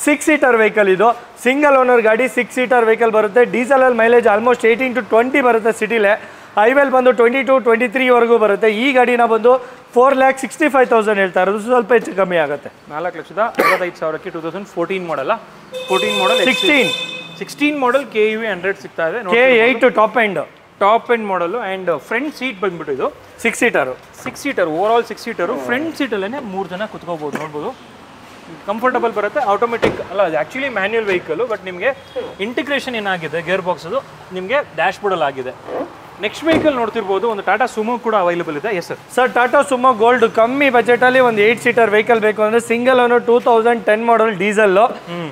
6 seater vehicle ಇದು. ಸಿಂಗಲ್ ಓನರ್ ಗಾಡಿ, 6 ಸೀಟರ್ ವೆಹಿಕಲ್ ಬರುತ್ತೆ. ಡೀಸೆಲ್ ಅಲ್ಲಿ ಮೈಲೇಜ್ ಆಲ್ಮೋಸ್ಟ್ 18 to 20 ಬರುತ್ತೆ ಸಿಟಿಲೇ. ಹೈವೇಲ್ ಬಂದು 22 to 23 ಬರುತ್ತೆ. ಈ ಗಾಡಿನ ಬಂದು 4,65,000 ಹೇಳ್ತಾ ಇರೋದು. ಸ್ವಲ್ಪ ಹೆಚ್ಚು ಕಮ್ಮಿ ಆಗುತ್ತೆ. 4,65,000ಕ್ಕೆ 2014 ಮಾಡಲ್ಲ, 14 ಮಾಡಲ್ 16 ಮಾಡಲ್ KUV 100 ಸಿಗ್ತಾ ಇದೆ. K8 top end model. And front seat ಬಂದ್ಬಿಟ್ಟು ಇದು 6 seater over all 6 seater. Front ಸೀಟಲ್ಲೇ 3 ಜನ ಕುತ್ಕೋಬಹುದು, ನೋಡ್ಬೋದು. ಕಂಫರ್ಟಬಲ್ ಬರುತ್ತೆ. ಆಟೋಮೆಟಿಕ್ ಅಲ್ಲ, ಅದು ಆ್ಯಕ್ಚುಲಿ ಮ್ಯಾನ್ಯುವಲ್ ವೆಹಿಕಲ್. ಬಟ್ ನಿಮಗೆ ಇಂಟಿಗ್ರೇಷನ್ ಏನಾಗಿದೆ ಗೇರ್ ಬಾಕ್ಸ್ ಅದು ನಿಮಗೆ ಡ್ಯಾಶ್ ಬೋರ್ಡಲ್ಲಿ ಆಗಿದೆ. ನೆಕ್ಸ್ಟ್ ವೆಹಿಕಲ್ ನೋಡ್ತಿರ್ಬೋದು, ಒಂದು ಟಾಟಾ ಸುಮೋ ಕೂಡ ಅವೈಲೇಬಲ್ ಇದೆ. Yes sir, Tata Sumo Gold ಕಮ್ಮಿ ಬಜೆಟಲ್ಲಿ ಒಂದು 8 ಸೀಟರ್ ವೆಹಿಕಲ್ ಬೇಕು ಅಂದರೆ single owner 2010 model diesel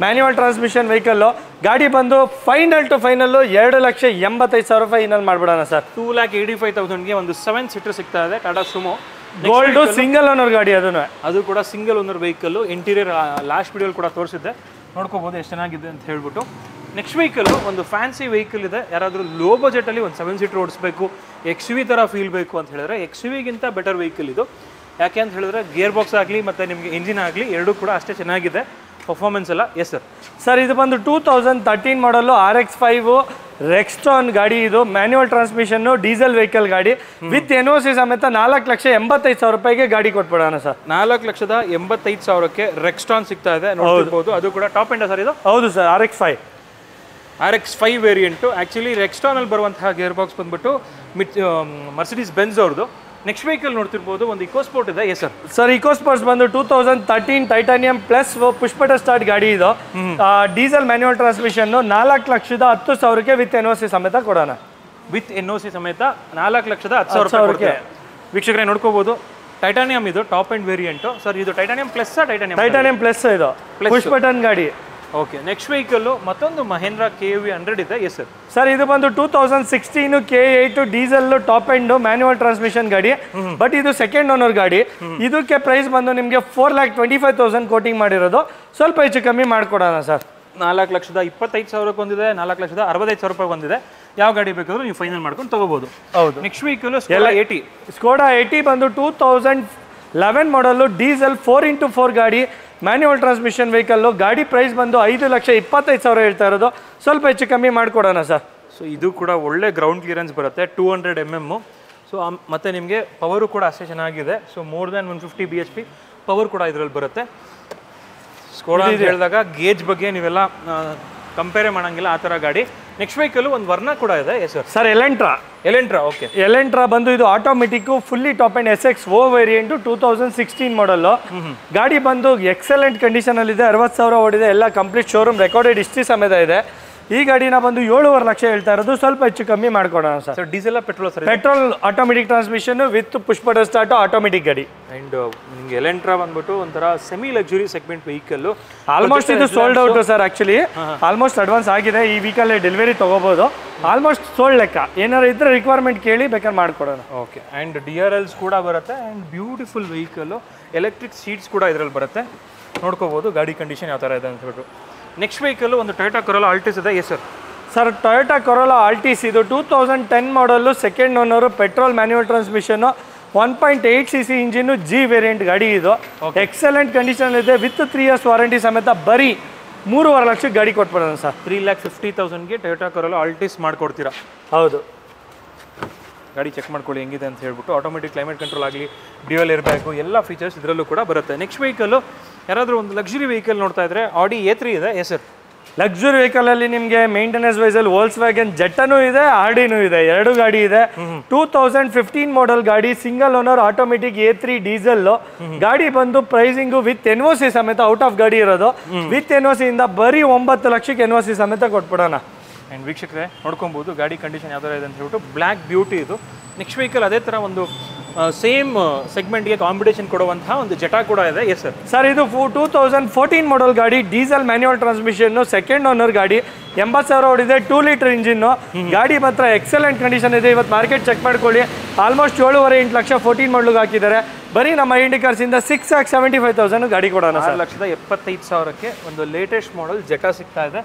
manual transmission vehicle. ಗಾಡಿ ಬಂದು ಫೈನಲ್ ಟು ಫೈನಲ್ 2,85,000 ಫೈನಲ್ ಮಾಡ್ಬಿಡೋಣ ಸರ್. 2,85,000ಗೆ ಒಂದು 7 ಸೀಟರ್ ಸಿಗ್ತಾ ಇದೆ Tata Sumo Gold. Single owner ಗಾಡಿ, ಅದು ಕೂಡ single owner vehicle. Interior last video ಕೂಡ ತೋರಿಸಿದ್ದೆ, ನೋಡ್ಕೋಬಹುದು ಎಷ್ಟು ಚೆನ್ನಾಗಿದೆ ಅಂತ ಹೇಳ್ಬಿಟ್ಟು. ನೆಕ್ಸ್ಟ್ ವೆಹಿಕಲ್ ಒಂದು ಫ್ಯಾನ್ಸಿ ವೆಹಿಕಲ್ ಇದೆ. ಯಾರಾದರೂ ಲೋ ಬಜೆಟಲ್ಲಿ ಒಂದು 7 ಸೀಟರ್ ಓಡಿಸ್ಬೇಕು, XUV ಥರ ಫೀಲ್ ಬೇಕು ಅಂತ ಹೇಳಿದ್ರೆ XUVಗಿಂತ ಬೆಟರ್ ವೆಹಿಕಲ್ ಇದು. ಯಾಕೆ ಅಂತ ಹೇಳಿದ್ರೆ ಗೇರ್ ಬಾಕ್ಸ್ ಆಗಲಿ ಮತ್ತು ನಿಮಗೆ ಇಂಜಿನ್ ಆಗಲಿ ಎರಡೂ ಕೂಡ ಅಷ್ಟೇ ಚೆನ್ನಾಗಿದೆ, ಪರ್ಫಾರ್ಮೆನ್ಸ್ ಎಲ್ಲ. ಎಸ್ ಸರ್, ಇದು ಬಂದು 2013 ಮಾಡಲ್ಲು RX5 ರೆಕ್ಸ್ಟಾನ್ ಗಾಡಿ. ಇದು ಮ್ಯಾನ್ಯುವಲ್ ಟ್ರಾನ್ಸ್ಮಿಷನ್ ಡೀಸೆಲ್ ವೆಹಿಕಲ್ ಗಾಡಿ ವಿತ್ NOC ಸಮೇತ 4,85,000 ಗಾಡಿ ಕೊಟ್ಬಿಡೋಣ ಸರ್. 4,85,000ಕ್ಕೆ ರೆಕ್ಸ್ಟಾನ್ ಸಿಗ್ತಾ ಇದೆ, ನೋಡ್ತಿರ್ಬೋದು. ಅದು ಕೂಡ ಟಾಪ್ ಎಂಡ್ ಸರ್ ಇದು. ಹೌದು ಸರ್, RX5 ವೇರಿಯಂಟು. ಆ್ಯಕ್ಚುಲಿ ರೆಕ್ಸ್ಟಾನಲ್ಲಿ ಬರುವಂತಹ ಗೇರ್ ಬಾಕ್ಸ್ ಬಂದ್ಬಿಟ್ಟು ಮರ್ಸಿಡೀಸ್ ಬೆಂಜ್ ಅವ್ರದ್ದು. ನೆಕ್ಸ್ಟ್ ವೆಹಿಕಲ್ ನೋಡ್ತಿರ್ಬೋದು, ಒಂದು ಇಕೋಸ್ಪೋರ್ಟ್ ಇದೆ. ಎಸ್ ಸರ್, ಇಕೋಸ್ಪೋರ್ಟ್ಸ್ ಬಂದು 2013 titanium plus push button start ಗಾಡಿ ಇದು. ಡೀಸೆಲ್ ಮ್ಯಾನ್ಯುವಲ್ ಟ್ರಾನ್ಸ್ಮಿಷನ್ 4,10,000ಕ್ಕೆ ವಿತ್ NOC ಸಮೇತ ಕೊಡೋಣ. ವಿತ್ NOC ಸಮೇತ 4,10,000 ವೀಕ್ಷಕರೇ ನೋಡ್ಕೋಬಹುದು. ಟೈಟಾನಿಯಂ ಇದು ಟಾಪ್ ಅಂಡ್ ವೇರಿಯಂಟು. ಸರ್, ಇದು ಟೈಟಾನಿಯಂ ಪ್ಲಸ್ ಟೈಟಾನಿಯಂ ಪ್ಲಸ್ ಇದು ಪುಷ್ ಬಟನ್ ಗಾಡಿ. ಓಕೆ. ನೆಕ್ಸ್ಟ್ ವೆಹಿಕಲ್ ಮತ್ತೊಂದು ಮಹೇಂದ್ರ KUV 100 ಇದೆ. ಎಸ್ ಸರ್, ಇದು ಬಂದು 2016 K8 diesel top and manual transmission ಗಾಡಿ. ಬಟ್ ಇದು ಸೆಕೆಂಡ್ ಓನರ್ ಗಾಡಿ. ಇದಕ್ಕೆ ಪ್ರೈಸ್ ಬಂದು ನಿಮಗೆ 4,25,000 ಕೋಟಿಂಗ್ ಮಾಡಿರೋದು. ಸ್ವಲ್ಪ ಹೆಚ್ಚು ಕಮ್ಮಿ ಮಾಡ್ಕೊಡೋಣ ಸರ್. 4,25,000 ಬಂದಿದೆ, 4,65,000 ಬಂದಿದೆ. ಯಾವ ಗಾಡಿ ಬೇಕಾದ್ರೂ ನೀವು ಫೈನಲ್ ಮಾಡ್ಕೊಂಡು ತಗೋಬಹುದು. ಹೌದು. ನೆಕ್ಸ್ಟ್ ವೆಹಿಕಲ್ ಸ್ಕೋಡಾ 80 ಬಂದು 2011 ಮಾಡಲ್ಲು ಡೀಸೆಲ್ 4x4 ಗಾಡಿ ಮ್ಯಾನ್ಯುವಲ್ ಟ್ರಾನ್ಸ್ಮಿಷನ್ ವೆಹಿಕಲ್ಲು. ಗಾಡಿ ಪ್ರೈಸ್ ಬಂದು 5,25,000 ಹೇಳ್ತಾ ಇರೋದು. ಸ್ವಲ್ಪ ಹೆಚ್ಚು ಕಮ್ಮಿ ಮಾಡ್ಕೊಡೋಣ ಸರ್. ಸೊ ಇದು ಕೂಡ ಒಳ್ಳೆ ಗ್ರೌಂಡ್ ಕ್ಲಿಯರೆನ್ಸ್ ಬರುತ್ತೆ. 200 mm ಸೊ ಮತ್ತು ನಿಮಗೆ ಪವರು ಕೂಡ ಅಷ್ಟೇ ಚೆನ್ನಾಗಿದೆ. So more than 150 BHP power ಕೂಡ ಇದರಲ್ಲಿ ಬರುತ್ತೆ. ಸ್ಕೋಡಾ ಅಂತ ಹೇಳಿದಾಗ ಗೇಜ್ ಬಗ್ಗೆ ನೀವೆಲ್ಲ ಕಂಪೇರ್ ಮಾಡೋಂಗಿಲ್ಲ ಆ ಥರ ಗಾಡಿ. ನೆಕ್ಸ್ಟ್ ವೆಹಿಕಲ್ ಒಂದು ವರ್ಣ ಕೂಡ ಇದೆ ಸರ್ ಎಲೆಂಟ್ರಾ. ಓಕೆ, ಎಲೆಂಟ್ರಾ ಬಂದು ಇದು automatic fully top and SX O variant 2016 ಮಾಡಲ್. ಗಾಡಿ ಬಂದು ಎಕ್ಸಲೆಂಟ್ ಕಂಡೀಷನ್ ಅಲ್ಲಿ ಇದೆ. 60,000 ಓಡಿದೆ. ಎಲ್ಲ ಕಂಪ್ಲೀಟ್ ಶೋರೂಮ್ ರೆಕಾರ್ಡೆಡ್ ಹಿಸ್ಟ್ರಿ ಸಮೇತ ಇದೆ. ಈ ಗಾಡಿನ ಬಂದು 7.5 ಲಕ್ಷ ಹೇಳ್ತಾ ಇರೋದು. ಸ್ವಲ್ಪ ಹೆಚ್ಚು ಕಮ್ಮಿ ಮಾಡ್ಕೊಡೋಣ sir. Diesel petrol sir? Petrol, automatic transmission with push button start, automatic ಗಾಡಿ. ಅಂಡ್ ನಿಮಗೆ ಎಲೆಂಟ್ರಾ ಬಂದ್ಬಿಟ್ಟು ಒಂಥರ semi luxury segment vehicle. Almost ಇದು sold out sir. Actually almost advance ಆಗಿದೆ. ಈ ವೀಕಲ್ ಡೆಲಿವರಿ ತಗೋಬಹುದು. ಆಲ್ಮೋಸ್ಟ್ ಸೋಲ್ಡ್ ಲೆಕ್ಕ. ಏನಾದ್ರು ಇದ್ರೆ ರಿಕ್ವೈರ್ಮೆಂಟ್ ಕೇಳಿ ಬೇಕಾದ್ರೆ ಮಾಡ್ಕೊಡೋಣ. ಓಕೆ, ಅಂಡ್ DRLs ಕೂಡ ಬರುತ್ತೆ. And beautiful vehicle. Electric seats ಕೂಡ ಇದರಲ್ಲಿ ಬರುತ್ತೆ. ನೋಡ್ಕೋಬಹುದು ಗಾಡಿ ಕಂಡೀಷನ್ ಯಾವ ಥರ ಇದೆ ಅಂತ ಹೇಳ್ಬಿಟ್ಟು. ನೆಕ್ಸ್ಟ್ ವೆಹಿಕಲ್ ಒಂದು ಟೊಯೋಟಾ ಕೊರೋಲಾ ಆಲ್ಟಿಸ್ ಇದೆ. ಸರ್ ಟೊಯೋಟಾ ಕೊರೋಲಾ ಆಲ್ಟಿಸ್ ಇದು 2010 model, second owner, petrol manual transmission, 1.8cc engine, G variant ಗಾಡಿ ಇದು. ಎಕ್ಸಲೆಂಟ್ ಕಂಡೀಷನ್ ಇದೆ ವಿತ್ 3 years ವಾರಂಟಿ ಸಮೇತ. ಬರೀ 3.5 ಲಕ್ಷಕ್ಕೆ ಗಾಡಿ ಕೊಟ್ಬಿಡೋಣ ಸರ್. 3,50,000ಗೆ ಟೊಯೋಟಾ ಕೊರೋಲಾ ಆಲ್ಟಿಸ್ ಮಾಡ್ಕೊಡ್ತೀರಾ? ಹೌದು. ಗಾಡಿ ಚೆಕ್ ಮಾಡ್ಕೊಳ್ಳಿ ಹೆಂಗಿದೆ ಅಂತ ಹೇಳ್ಬಿಟ್ಟು. ಆಟೋಮೆಟಿಕ್ ಕ್ಲೈಮೇಟ್ ಕಂಟ್ರೋಲ್ ಆಗಲಿ, ಡ್ಯುಯಲ್ ಏರ್ ಬ್ಯಾಗು ಎಲ್ಲ ಫೀಚರ್ಸ್ ಇದರಲ್ಲೂ ಕೂಡ ಬರುತ್ತೆ. ನೆಕ್ಸ್ಟ್ ವೆಹಿಕಲ್ಲು ಯಾರಾದರೂ ಒಂದು ಲಕ್ಸುರಿ ವೆಹಿಕಲ್ ನೋಡ್ತಾ ಇದ್ರೆ ಆಡಿ A3 ಇದೆ. ಲಕ್ಸುರಿ ವೆಹಿಕಲ್ ಅಲ್ಲಿ ನಿಮಗೆ ಮೇಂಟೆನೆನ್ಸ್ ವೈಸ್ ಅಲ್ಲಿ ವೋಲ್ಕ್ಸ್ವ್ಯಾಗನ್ ಜೆಟ್ಟನೂ ಇದೆ, ಆರ್ಡಿನೂ ಇದೆ. 2 ಗಾಡಿ ಇದೆ. 2015 ಮಾಡಲ್ ಗಾಡಿ, single owner, automatic A3 diesel ಗಾಡಿ. ಬಂದು ಪ್ರೈಸಿಂಗು ವಿತ್ NOC ಸಮೇತ ಔಟ್ ಆಫ್ ಗಾಡಿ ಇರೋದು. ವಿತ್ NOC ಇಂದ ಬರೀ 9 ಲಕ್ಷಕ್ಕೆ NOC ಸಮೇತ ಕೊಟ್ಬಿಡೋಣ. ಆ್ಯಂಡ್ ವೀಕ್ಷಕರೇ ನೋಡ್ಕೊಬೋದು ಗಾಡಿ ಕಂಡೀಷನ್ ಯಾವ ಥರ ಇದೆ ಅಂತ ಹೇಳ್ಬಿಟ್ಟು. ಬ್ಲ್ಯಾಕ್ ಬ್ಯೂಟಿ ಇದು. ನೆಕ್ಸ್ಟ್ ವೆಹಿಕಲ್ ಅದೇ ಥರ ಒಂದು ಸೇಮ್ ಸೆಗ್ಮೆಂಟ್ಗೆ ಕಾಂಪಿಟೇಷನ್ ಕೊಡುವಂತಹ ಒಂದು ಜೆಟಾ ಕೂಡ ಇದೆ. ಸರ್ ಇದು 2014 ಮಾಡಲ್ ಗಾಡಿ, diesel manual transmission, second owner ಗಾಡಿ, 80,000 ಓಡಿದೆ, 2 ಲೀಟರ್ ಇಂಜಿನ್ನು. ಗಾಡಿ ಮಾತ್ರ ಎಕ್ಸಲೆಂಟ್ ಕಂಡೀಷನ್ ಇದೆ. ಇವತ್ತು ಮಾರ್ಕೆಟ್ ಚೆಕ್ ಮಾಡ್ಕೊಳ್ಳಿ, ಆಲ್ಮೋಸ್ಟ್ 7.5-8 ಲಕ್ಷ 14 ಮಾಡಲ್ಗೆ ಹಾಕಿದ್ದಾರೆ. ಬರೀ ನಮ್ಮ ಇಂಡಿ ಕಾರ್ಸ್ ಇಂದ 6,75,000 ಗಾಡಿ ಕೊಡೋಣ. 6,75,000ಕ್ಕೆ ಒಂದು ಲೇಟೆಸ್ಟ್ ಮಾಡಲ್ ಜೆಟಾ ಸಿಗ್ತಾ ಇದೆ.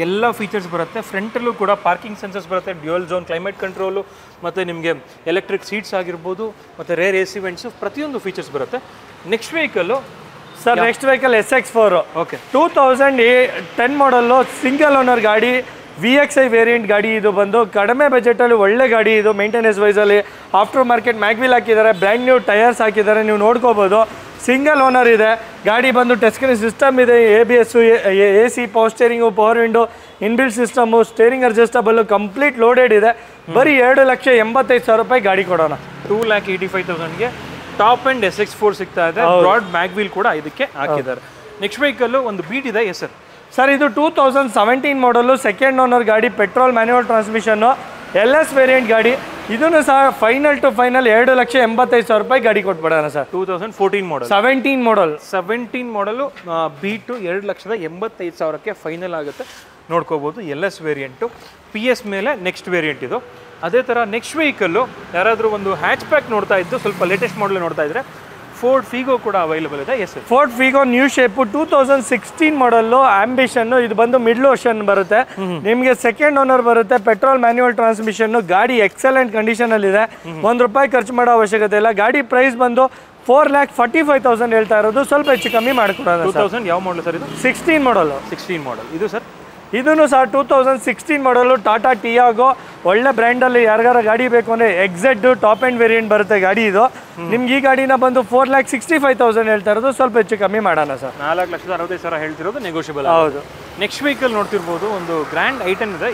ಎಲ್ಲ ಫೀಚರ್ಸ್ ಬರುತ್ತೆ. ಫ್ರಂಟಲ್ಲೂ ಕೂಡ ಪಾರ್ಕಿಂಗ್ ಸೆನ್ಸರ್ಸ್ ಬರುತ್ತೆ, ಡ್ಯುಯಲ್ ಝೋನ್ ಕ್ಲೈಮೇಟ್ ಕಂಟ್ರೋಲು, ಮತ್ತು ನಿಮಗೆ ಎಲೆಕ್ಟ್ರಿಕ್ ಸೀಟ್ಸ್ ಆಗಿರ್ಬೋದು, ಮತ್ತು ರೇರ್ AC ವೆಂಟ್ಸು, ಪ್ರತಿಯೊಂದು ಫೀಚರ್ಸ್ ಬರುತ್ತೆ. Next vehicle sir SX4. Okay, 2010 model, single owner ಗಾಡಿ, VXI ವೇರಿಯಂಟ್ ಗಾಡಿ. ಇದು ಬಂದು ಕಡಿಮೆ ಬಜೆಟಲ್ಲಿ ಒಳ್ಳೆ ಗಾಡಿ ಇದು. ಮೇಂಟೆನೆನ್ಸ್ ವೈಸಲ್ಲಿ ಆಫ್ಟರ್ ಮಾರ್ಕೆಟ್ ಮ್ಯಾಗ್ವಿಲ್ ಹಾಕಿದ್ದಾರೆ, ಬ್ರ್ಯಾಂಡ್ ನ್ಯೂ ಟೈರ್ಸ್ ಹಾಕಿದ್ದಾರೆ, ನೀವು ನೋಡ್ಕೋಬೋದು. ಸಿಂಗಲ್ ಓನರ್ ಇದೆ ಗಾಡಿ. ಬಂದು ಟಚ್ ಸ್ಕ್ರೀನ್ ಸಿಸ್ಟಮ್ ಇದೆ, ABS, AC, power steering, power window, inbuilt system, steering adjustable, complete loaded ಇದೆ. ಬರೀ 2,85,000 ರೂಪಾಯಿ ಗಾಡಿ ಕೊಡೋಣ. 2,85,000ಗೆ ಟಾಪ್ ಅಂಡ್ SX4 ಸಿಗ್ತಾ ಇದೆ. ಬ್ರಾಡ್ ಮ್ಯಾಗ್ವಿಲ್ ಕೂಡ ಇದಕ್ಕೆ ಹಾಕಿದ್ದಾರೆ. ನೆಕ್ಸ್ಟ್ ವೆಹಿಕಲ್ ಒಂದು ಬೀಟ್ ಇದೆ. ಸರ್ ಇದು 2017 ಮಾಡಲು, ಸೆಕೆಂಡ್ ಓನರ್ ಗಾಡಿ, petrol manual transmission, LS variant ಗಾಡಿ. ಇದನ್ನು ಸಹ ಫೈನಲ್ ಟು ಫೈನಲ್ 2,85,000 ರೂಪಾಯಿ ಗಾಡಿ ಕೊಟ್ಬಿಡೋಣ ಸರ್. 2014 ಮಾಡಲ್, 17 ಮಾಡಲು ಬೀಟು 2,85,000ಕ್ಕೆ ಫೈನಲ್ ಆಗುತ್ತೆ. ನೋಡ್ಕೋಬೋದು. LS ವೇರಿಯಂಟು, PS ಮೇಲೆ ನೆಕ್ಸ್ಟ್ ವೇರಿಯಂಟ್ ಇದು. ಅದೇ ಥರ ನೆಕ್ಸ್ಟ್ ವೆಹಿಕಲ್ಲು ಯಾರಾದರೂ ಒಂದು ಹ್ಯಾಚ್ ಪ್ಯಾಕ್ ನೋಡ್ತಾ ಇದ್ದು, ಸ್ವಲ್ಪ ಲೇಟೆಸ್ಟ್ ಮಾಡಲ್ ನೋಡ್ತಾ ಇದ್ರೆ, ಫೋರ್ಡ್ ಫೀಗೋ ಕೂಡ ಅವೈಲೇಬಲ್ ಇದೆ. Ford Figo new shape, 2016 ಮಾಡಲ್ಲು, ಆಂಬಿಷನ್ನು. ಇದು ಬಂದು ಮಿಡ್ಲ್ ವರ್ಷನ್ ಬರುತ್ತೆ. ನಿಮಗೆ ಸೆಕೆಂಡ್ ಓನರ್ ಬರುತ್ತೆ, ಪೆಟ್ರೋಲ್ ಮ್ಯಾನ್ಯುವಲ್ ಟ್ರಾನ್ಸ್ಮಿಷನ್. ಗಾಡಿ ಎಕ್ಸಲೆಂಟ್ ಕಂಡೀಷನ್ ಅಲ್ಲಿ ಇದೆ. ₹1 ಖರ್ಚು ಮಾಡೋ ಅವಶ್ಯಕತೆ ಇಲ್ಲ. ಗಾಡಿ ಪ್ರೈಸ್ ಬಂದು 4,45,000 ಹೇಳ್ತಾ ಇರೋದು. ಸ್ವಲ್ಪ ಹೆಚ್ಚು ಕಮ್ಮಿ ಮಾಡಿಕೊಡೋಣ. 2000 ಯಾವ ಮಾಡಲ್ ಸರ್ ಇದು? 16 ಮಾಡಲ್. ಇದು ಸರ್ ಇದನ್ನು ಸಹ 2016 ಮಾಡಲು, ಟಾಟಾ ಟಿಯಾಗೋ. ಒಳ್ಳೆ ಬ್ರ್ಯಾಂಡಲ್ಲಿ ಯಾರಿಗಾರ ಗಾಡಿ ಬೇಕು ಅಂದರೆ XZ ಟಾಪ್ ಎಂಡ್ ವೇರಿಯಂಟ್ ಬರುತ್ತೆ ಗಾಡಿ ಇದು. ನಿಮ್ಗೆ ಈ ಗಾಡಿನ ಬಂದು 4,65,000 ಹೇಳ್ತಾ ಇರೋದು. ಸ್ವಲ್ಪ ಹೆಚ್ಚು ಕಮ್ಮಿ ಮಾಡೋಣ ಸರ್. 4,65,000 ಹೇಳ್ತಿರೋದು, ನೆಗೋಷಿಯಬಲ್. ಹೌದು. ನೆಕ್ಸ್ಟ್ ವೆಹಿಕಲ್ ನೋಡ್ತಿರ್ಬೋದು, ಒಂದು ಗ್ರ್ಯಾಂಡ್ ಐಟನ್ ಇದೆ.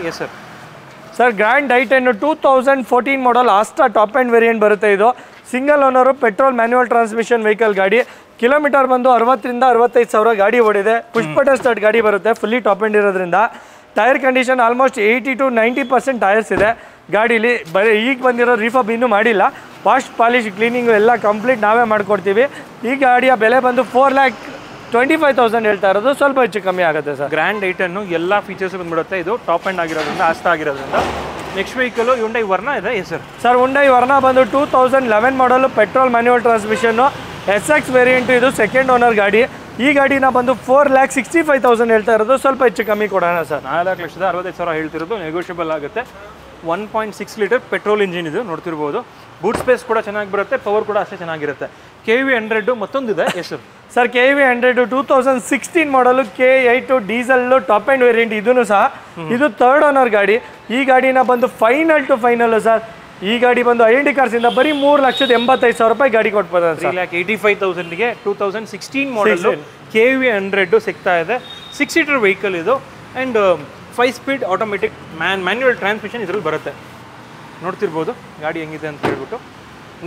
ಸರ್ ಗ್ರ್ಯಾಂಡ್ ಐಟನ್ 2014 ಮಾಡಲ್, ಆಸ್ಟಾ ಟಾಪ್ ಎಂಡ್ ವೇರಿಯಂಟ್ ಬರುತ್ತೆ ಇದು. Single owner, petrol manual transmission vehicle ಗಾಡಿ. ಕಿಲೋಮೀಟರ್ ಬಂದು 60,000ರಿಂದ 65,000 ಗಾಡಿ ಓಡಿದೆ. ಪುಷ್ ಬಟನ್ ಸ್ಟಾರ್ಟ್ ಗಾಡಿ ಬರುತ್ತೆ, ಫುಲ್ಲಿ ಟಾಪ್ ಎಂಡ್ ಇರೋದ್ರಿಂದ. Tyre condition almost 80 to 90% tyres ಇದೆ ಗಾಡೀಲಿ. ಬರೀ ಈಗ ಬಂದಿರೋ ರೀಫಬ್ ಇನ್ನೂ ಮಾಡಿಲ್ಲ. ವಾಶ್, ಪಾಲಿಶ್, ಕ್ಲೀನಿಂಗು ಎಲ್ಲ ಕಂಪ್ಲೀಟ್ ನಾವೇ ಮಾಡಿಕೊಡ್ತೀವಿ. ಈ ಗಾಡಿಯ ಬೆಲೆ ಬಂದು 4,25,000 ಹೇಳ್ತಾ ಇರೋದು. ಸ್ವಲ್ಪ ಹೆಚ್ಚು ಕಮ್ಮಿ ಆಗುತ್ತೆ ಸರ್. ಗ್ರ್ಯಾಂಡ್ ಐಟನ್ನು ಎಲ್ಲ ಫೀಚರ್ಸ್ ಬಂದ್ಬಿಡುತ್ತೆ. ಇದು ಟಾಪ್ ಎಂಡ್ ಆಗಿರೋದ್ರಿಂದ, ಆಸ್ತಾ ಆಗಿರೋದ್ರಿಂದ. ನೆಕ್ಸ್ಟ್ ವೆಹಿಕಲ್ Hyundai ವರ್ನಾ ಇದೆ. ಸರ್ Hyundai ವರ್ನಾ ಬಂದು 2011 ಮಾಡಲು, petrol manual transmission, SX variant. ಇದು ಸೆಕೆಂಡ್ ಓನರ್ ಗಾಡಿ. ಈ ಗಾಡಿನ ಬಂದು 4,65,000 ಹೇಳ್ತಾ ಇರೋದು. ಸ್ವಲ್ಪ ಹೆಚ್ಚು ಕಮ್ಮಿ ಕೊಡೋಣ ಸರ್. 4,65,000 ಹೇಳ್ತಿರೋದು, ನೆಗೋಷಿಯಬಲ್ ಆಗುತ್ತೆ. 1.6 ಲೀಟರ್ ಪೆಟ್ರೋಲ್ ಇಂಜಿನ್ ಇದು. ನೋಡ್ತಿರ್ಬೋದು. ಬೂಟ್ ಸ್ಪೇಸ್ ಕೂಡ ಚೆನ್ನಾಗಿ ಬರುತ್ತೆ, ಪವರ್ ಕೂಡ ಅಷ್ಟೇ ಚೆನ್ನಾಗಿರುತ್ತೆ. KV100 ಮತ್ತೊಂದಿದೆ. ಸರ್ KV100 2016 ಮಾಡಲು, K8 diesel top end variant. ಇದೂ ಸಹ ಇದು ಥರ್ಡ್ ಓನರ್ ಗಾಡಿ. ಈ ಗಾಡಿನ ಬಂದು ಫೈನಲ್ ಟು ಫೈನಲ್ ಸರ್ ಈ ಗಾಡಿ ಬಂದು ಐ ಕಾರ್ಸ್ ಇಂದ ಬರೀ 3,85,000 ರೂಪಾಯಿ ಗಾಡಿ ಕೊಟ್ಬೋದು ಸರ್. 3,85,000ಗೆ 2016 ಮಾಡೆಲ್ KV100 ಸಿಗ್ತಾ ಇದೆ. 6 ಸೀಟರ್ ವೆಹಿಕಲ್ ಇದು and 5 speed automatic manual transmission ಇದ್ರಲ್ಲಿ ಬರುತ್ತೆ. ನೋಡ್ತಿರ್ಬೋದು ಗಾಡಿ ಹೆಂಗಿದೆ ಅಂತ ಹೇಳ್ಬಿಟ್ಟು.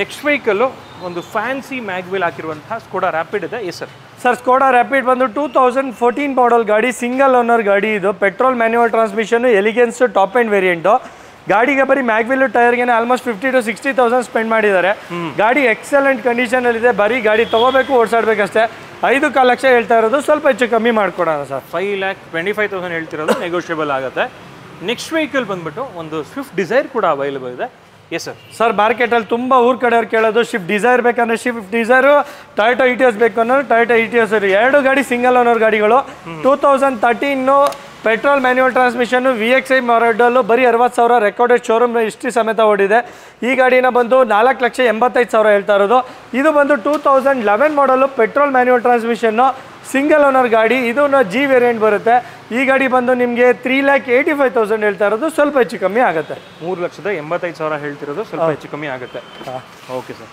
ನೆಕ್ಸ್ಟ್ ವೆಹಿಕಲ್ಲು ಒಂದು ಫ್ಯಾನ್ಸಿ ಮ್ಯಾಗ್ವಿಲ್ ಹಾಕಿರುವಂತಹ ಸ್ಕೋಡಾ ರ್ಯಾಪಿಡ್ ಇದೆ. Yes sir. Sir Skoda rapid ಬಂದು 2014 ಮಾಡೆಲ್ ಗಾಡಿ, ಸಿಂಗಲ್ ಓನರ್ ಗಾಡಿ ಇದು. Petrol manual transmission, elegance top end variant. ಗಾಡಿಗೆ ಬರೀ ಮ್ಯಾಗ್ವಿಲ್ ಟೈರ್ಗೆ ಆಲ್ಮೋಸ್ಟ್ 50,000 to 60,000 ಸ್ಪೆಂಡ್ ಮಾಡಿದ್ದಾರೆ. ಗಾಡಿ ಎಕ್ಸಲೆಂಟ್ ಕಂಡೀಷನಲ್ಲಿದೆ. ಬರೀ ಗಾಡಿ ತೊಗೋಬೇಕು, ಓಡಿಸಾಡಬೇಕಷ್ಟೇ. 5.25 ಲಕ್ಷ ಹೇಳ್ತಾ ಇರೋದು, ಸ್ವಲ್ಪ ಹೆಚ್ಚು ಕಮ್ಮಿ ಮಾಡ್ಕೊಡೋಣ ಸರ್. 5,25,000 ಹೇಳ್ತಿರೋದು, ನೆಗೋಷಿಯಬಲ್ ಆಗುತ್ತೆ. ನೆಕ್ಸ್ಟ್ ವೆಹಿಕಲ್ ಬಂದ್ಬಿಟ್ಟು ಒಂದು ಸ್ವಿಫ್ಟ್ ಡಿಸೈರ್ ಕೂಡ ಅವೈಲೇಬಲ್ ಇದೆ. Yes sir. ಸರ್ ಮಾರ್ಕೆಟಲ್ಲಿ ತುಂಬ ಊರ ಕಡೆಯವ್ರು ಕೇಳೋದು ಶಿಫ್ಟ್ ಡಿಸೈರ್ ಬೇಕಂದ್ರೆ ಶಿಫ್ಟ್ ಡಿಸೈರು, ಟೊಯೋಟಾ ಇಟಿಯೋಸ್ ಬೇಕು ಅನ್ನೋರು ಟೊಯೋಟಾ ಇಟಿಯೋಸ್. ಎರಡು ಗಾಡಿ ಸಿಂಗಲ್ ಓನರ್ ಗಾಡಿಗಳು. 2013 petrol manual transmission, VXI model, ಬರೀ 60,000 ರೆಕಾರ್ಡೆಡ್ ಶೋರೂಮ್ ಹಿಸ್ಟ್ರಿ ಸಮೇತ ಓಡಿದೆ. ಈ ಗಾಡಿನ ಬಂದು 4,85,000 ಹೇಳ್ತಾ ಇರೋದು. ಇದು ಬಂದು 2011 ಮಾಡಲು petrol manual transmission, single owner ಗಾಡಿ. ಇದು G ವೇರಿಯಂಟ್ ಬರುತ್ತೆ. ಈ ಗಾಡಿ ಬಂದು ನಿಮಗೆ 3,85,000 ಹೇಳ್ತಾ ಇರೋದು, ಸ್ವಲ್ಪ ಹೆಚ್ಚು ಕಮ್ಮಿ ಆಗುತ್ತೆ. 3,85,000 ಹೇಳ್ತಿರೋದು, ಸ್ವಲ್ಪ ಹೆಚ್ಚು ಕಮ್ಮಿ ಆಗುತ್ತೆ. Okay sir.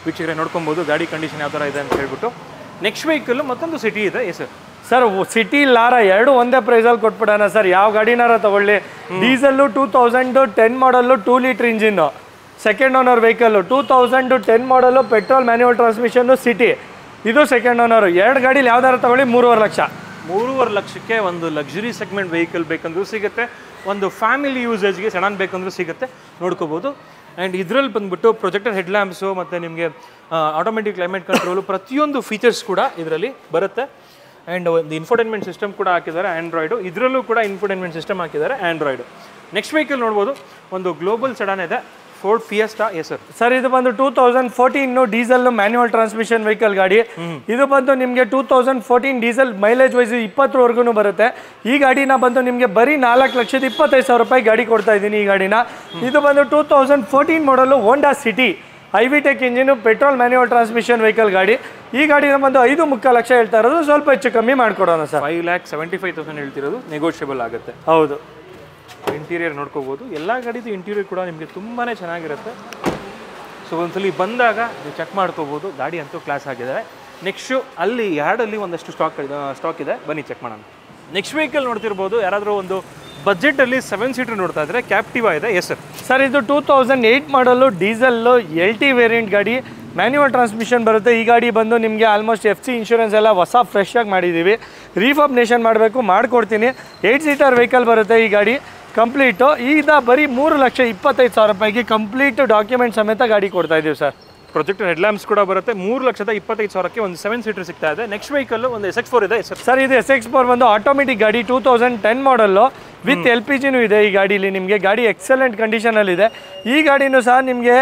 ವೀಕ್ಷಕರೇ ನೋಡ್ಕೊಬೋದು ಗಾಡಿ ಕಂಡೀಷನ್ ಯಾವ ಥರ ಇದೆ ಅಂತ ಹೇಳ್ಬಿಟ್ಟು. ನೆಕ್ಸ್ಟ್ ವೆಹಿಕಲ್ ಮತ್ತೊಂದು ಸಿಟಿ ಇದೆ. Yes sir. ಸರ್ ಸಿಟಿ ಲಾರ ಎರಡು ಒಂದೇ ಪ್ರೈಸಲ್ಲಿ ಕೊಟ್ಬಿಡೋಣ ಸರ್. ಯಾವ ಗಾಡಿನಾರ ತಗೊಳ್ಳಿ. Diesel 2010 ಮಾಡಲ್ಲು, 2 litre engine, second owner vehicle. 2010 ಮಾಡಲು ಪೆಟ್ರೋಲ್ ಮ್ಯಾನ್ಯುವಲ್ ಟ್ರಾನ್ಸ್ಮಿಷನ್ನು, ಸಿಟಿ. ಇದು ಸೆಕೆಂಡ್ ಓನರು. ಎರಡು ಗಾಡೀಲಿ ಯಾವ್ದಾರು ತಗೊಳ್ಳಿ 3.5 ಲಕ್ಷ. 3.5 ಲಕ್ಷಕ್ಕೆ ಒಂದು ಲಕ್ಸುರಿ ಸೆಗ್ಮೆಂಟ್ ವೆಹಿಕಲ್ ಬೇಕಂದ್ರೂ ಸಿಗುತ್ತೆ, ಒಂದು ಫ್ಯಾಮಿಲಿ ಯೂಸೇಜ್ಗೆ ಸಡನ್ ಬೇಕಂದ್ರೂ ಸಿಗುತ್ತೆ. ನೋಡ್ಕೋಬೋದು. ಆ್ಯಂಡ್ ಇದರಲ್ಲಿ ಬಂದ್ಬಿಟ್ಟು ಪ್ರೊಜೆಕ್ಟರ್ ಹೆಡ್ ಲ್ಯಾಂಪ್ಸು ಮತ್ತು ನಿಮಗೆ ಆಟೋಮೆಟಿಕ್ ಕ್ಲೈಮೇಟ್ ಕಂಟ್ರೋಲು, ಪ್ರತಿಯೊಂದು ಫೀಚರ್ಸ್ ಕೂಡ ಇದರಲ್ಲಿ ಬರುತ್ತೆ. ಆ್ಯಂಡ್ ಒಂದು ಇನ್ಫೋಟೈನ್ಮೆಂಟ್ ಸಿಸ್ಟಮ್ ಕೂಡ ಹಾಕಿದ್ದಾರೆ ಆ್ಯಂಡ್ರಾಯ್ಡು. ಇದರಲ್ಲೂ ಕೂಡ ಇನ್ಫೋಟೈನ್ಮೆಂಟ್ ಸಿಸ್ಟಮ್ ಹಾಕಿದ್ದಾರೆ ಆ್ಯಂಡ್ರಾಯ್ಡು. ನೆಕ್ಸ್ಟ್ ವೆಹಿಕಲ್ ನೋಡ್ಬೋದು, ಒಂದು ಗ್ಲೋಬಲ್ ಸೆಡಾನ್ ಇದೆ, Ford fiesta. S sir. Sir ಇದು ಬಂದು 2014 ಡೀಸೆಲ್ ಮ್ಯಾನ್ಯುವಲ್ ಟ್ರಾನ್ಸ್ಮಿಷನ್ ವೆಹಿಕಲ್ ಗಾಡಿ. ಇದು ಬಂದು ನಿಮಗೆ 2014 ಡೀಸೆಲ್ ಮೈಲೇಜ್ ವೈಸ್ 20ವರೆಗೂ ಬರುತ್ತೆ. ಈ ಗಾಡಿನ ಬಂದು ನಿಮಗೆ ಬರೀ 4,25,000 ರೂಪಾಯಿ ಗಾಡಿ ಕೊಡ್ತಾ ಇದ್ದೀನಿ ಈ ಗಾಡಿನ. ಇದು ಬಂದು 2014 model Honda City, i VTEC engine, petrol manual transmission vehicle ಗಾಡಿ. ಈ ಗಾಡಿನ ಬಂದು 5.25 ಲಕ್ಷ ಹೇಳ್ತಾ ಇರೋದು, ಸ್ವಲ್ಪ ಹೆಚ್ಚು ಕಮ್ಮಿ ಮಾಡ್ಕೊಡೋಣ ಸರ್. 5,75,000 ಹೇಳ್ತಿರೋದು, ನೆಗೋಷಿಯಬಲ್ ಆಗುತ್ತೆ. ಹೌದು. ಇಂಟೀರಿಯರ್ ನೋಡ್ಕೋಬೋದು. ಎಲ್ಲ ಗಾಡಿದು ಇಂಟೀರಿಯರ್ ಕೂಡ ನಿಮಗೆ ತುಂಬಾ ಚೆನ್ನಾಗಿರುತ್ತೆ. ಸೊ ಒಂದ್ಸಲಿ ಬಂದಾಗ ನೀವು ಚೆಕ್ ಮಾಡ್ಕೋಬೋದು. ಗಾಡಿ ಅಂತೂ ಕ್ಲಾಸ್ ಆಗಿದೆ. ನೆಕ್ಸ್ಟು ಅಲ್ಲಿ ಯಾರ್ಡಲ್ಲಿ ಒಂದಷ್ಟು ಸ್ಟಾಕ್ ಇದೆ, ಬನ್ನಿ ಚೆಕ್ ಮಾಡೋಣ. ನೆಕ್ಸ್ಟ್ ವೆಹಿಕಲ್ ನೋಡ್ತಿರ್ಬೋದು. ಯಾರಾದರೂ ಒಂದು ಬಜೆಟಲ್ಲಿ 7 ಸೀಟರ್ ನೋಡ್ತಾ ಇದ್ರೆ ಕ್ಯಾಪ್ಟಿವಾ ಇದೆ. Yes sir. ಸರ್ ಇದು 2008 ಮಾಡಲು ಡೀಸೆಲ್ಲು, LT ವೇರಿಯಂಟ್ ಗಾಡಿ, ಮ್ಯಾನ್ಯುವಲ್ ಟ್ರಾನ್ಸ್ಮಿಷನ್ ಬರುತ್ತೆ. ಈ ಗಾಡಿ ಬಂದು ನಿಮಗೆ ಆಲ್ಮೋಸ್ಟ್ FC ಇನ್ಶೂರೆನ್ಸ್ ಎಲ್ಲ ಹೊಸ ಫ್ರೆಶ್ ಆಗಿ ಮಾಡಿದ್ದೀವಿ. ರೀಫರ್ಬ್ನೇಷನ್ ಮಾಡಬೇಕು, ಮಾಡಿಕೊಡ್ತೀನಿ. 8 ಸೀಟರ್ ವೆಹಿಕಲ್ ಬರುತ್ತೆ ಈ ಗಾಡಿ ಕಂಪ್ಲೀಟು. ಈಗ ಬರೀ 3,25,000 ರೂಪಾಯಿಗೆ ಕಂಪ್ಲೀಟ್ ಡಾಕ್ಯುಮೆಂಟ್ ಸಮೇತ ಗಾಡಿ ಕೊಡ್ತಾ ಇದ್ದೀವಿ ಸರ್. ಪ್ರೊಜೆಕ್ಟರ್ ಹೆಡ್ ಲ್ಯಾಂಪ್ಸ್ ಕೂಡ ಬರುತ್ತೆ. 3,25,000ಕ್ಕೆ ಒಂದು 7 ಸೀಟರ್ ಸಿಗ್ತಾ ಇದೆ. ನೆಕ್ಸ್ಟ್ ವೆಹಿಕಲ್ ಒಂದು SX4 ಇದೆ. ಸರ್ ಇದು SX4 ಬಂದು ಆಟೋಮೆಟಿಕ್ ಗಾಡಿ, 2010 ಮಾಡಲ್ಲು, ವಿತ್ LPGನೂ ಇದೆ ಈ ಗಾಡೀಲಿ. ನಿಮಗೆ ಗಾಡಿ ಎಕ್ಸಲೆಂಟ್ ಕಂಡೀಷನಲ್ಲಿದೆ. ಈ ಗಾಡಿನೂ ಸಹ ನಿಮಗೆ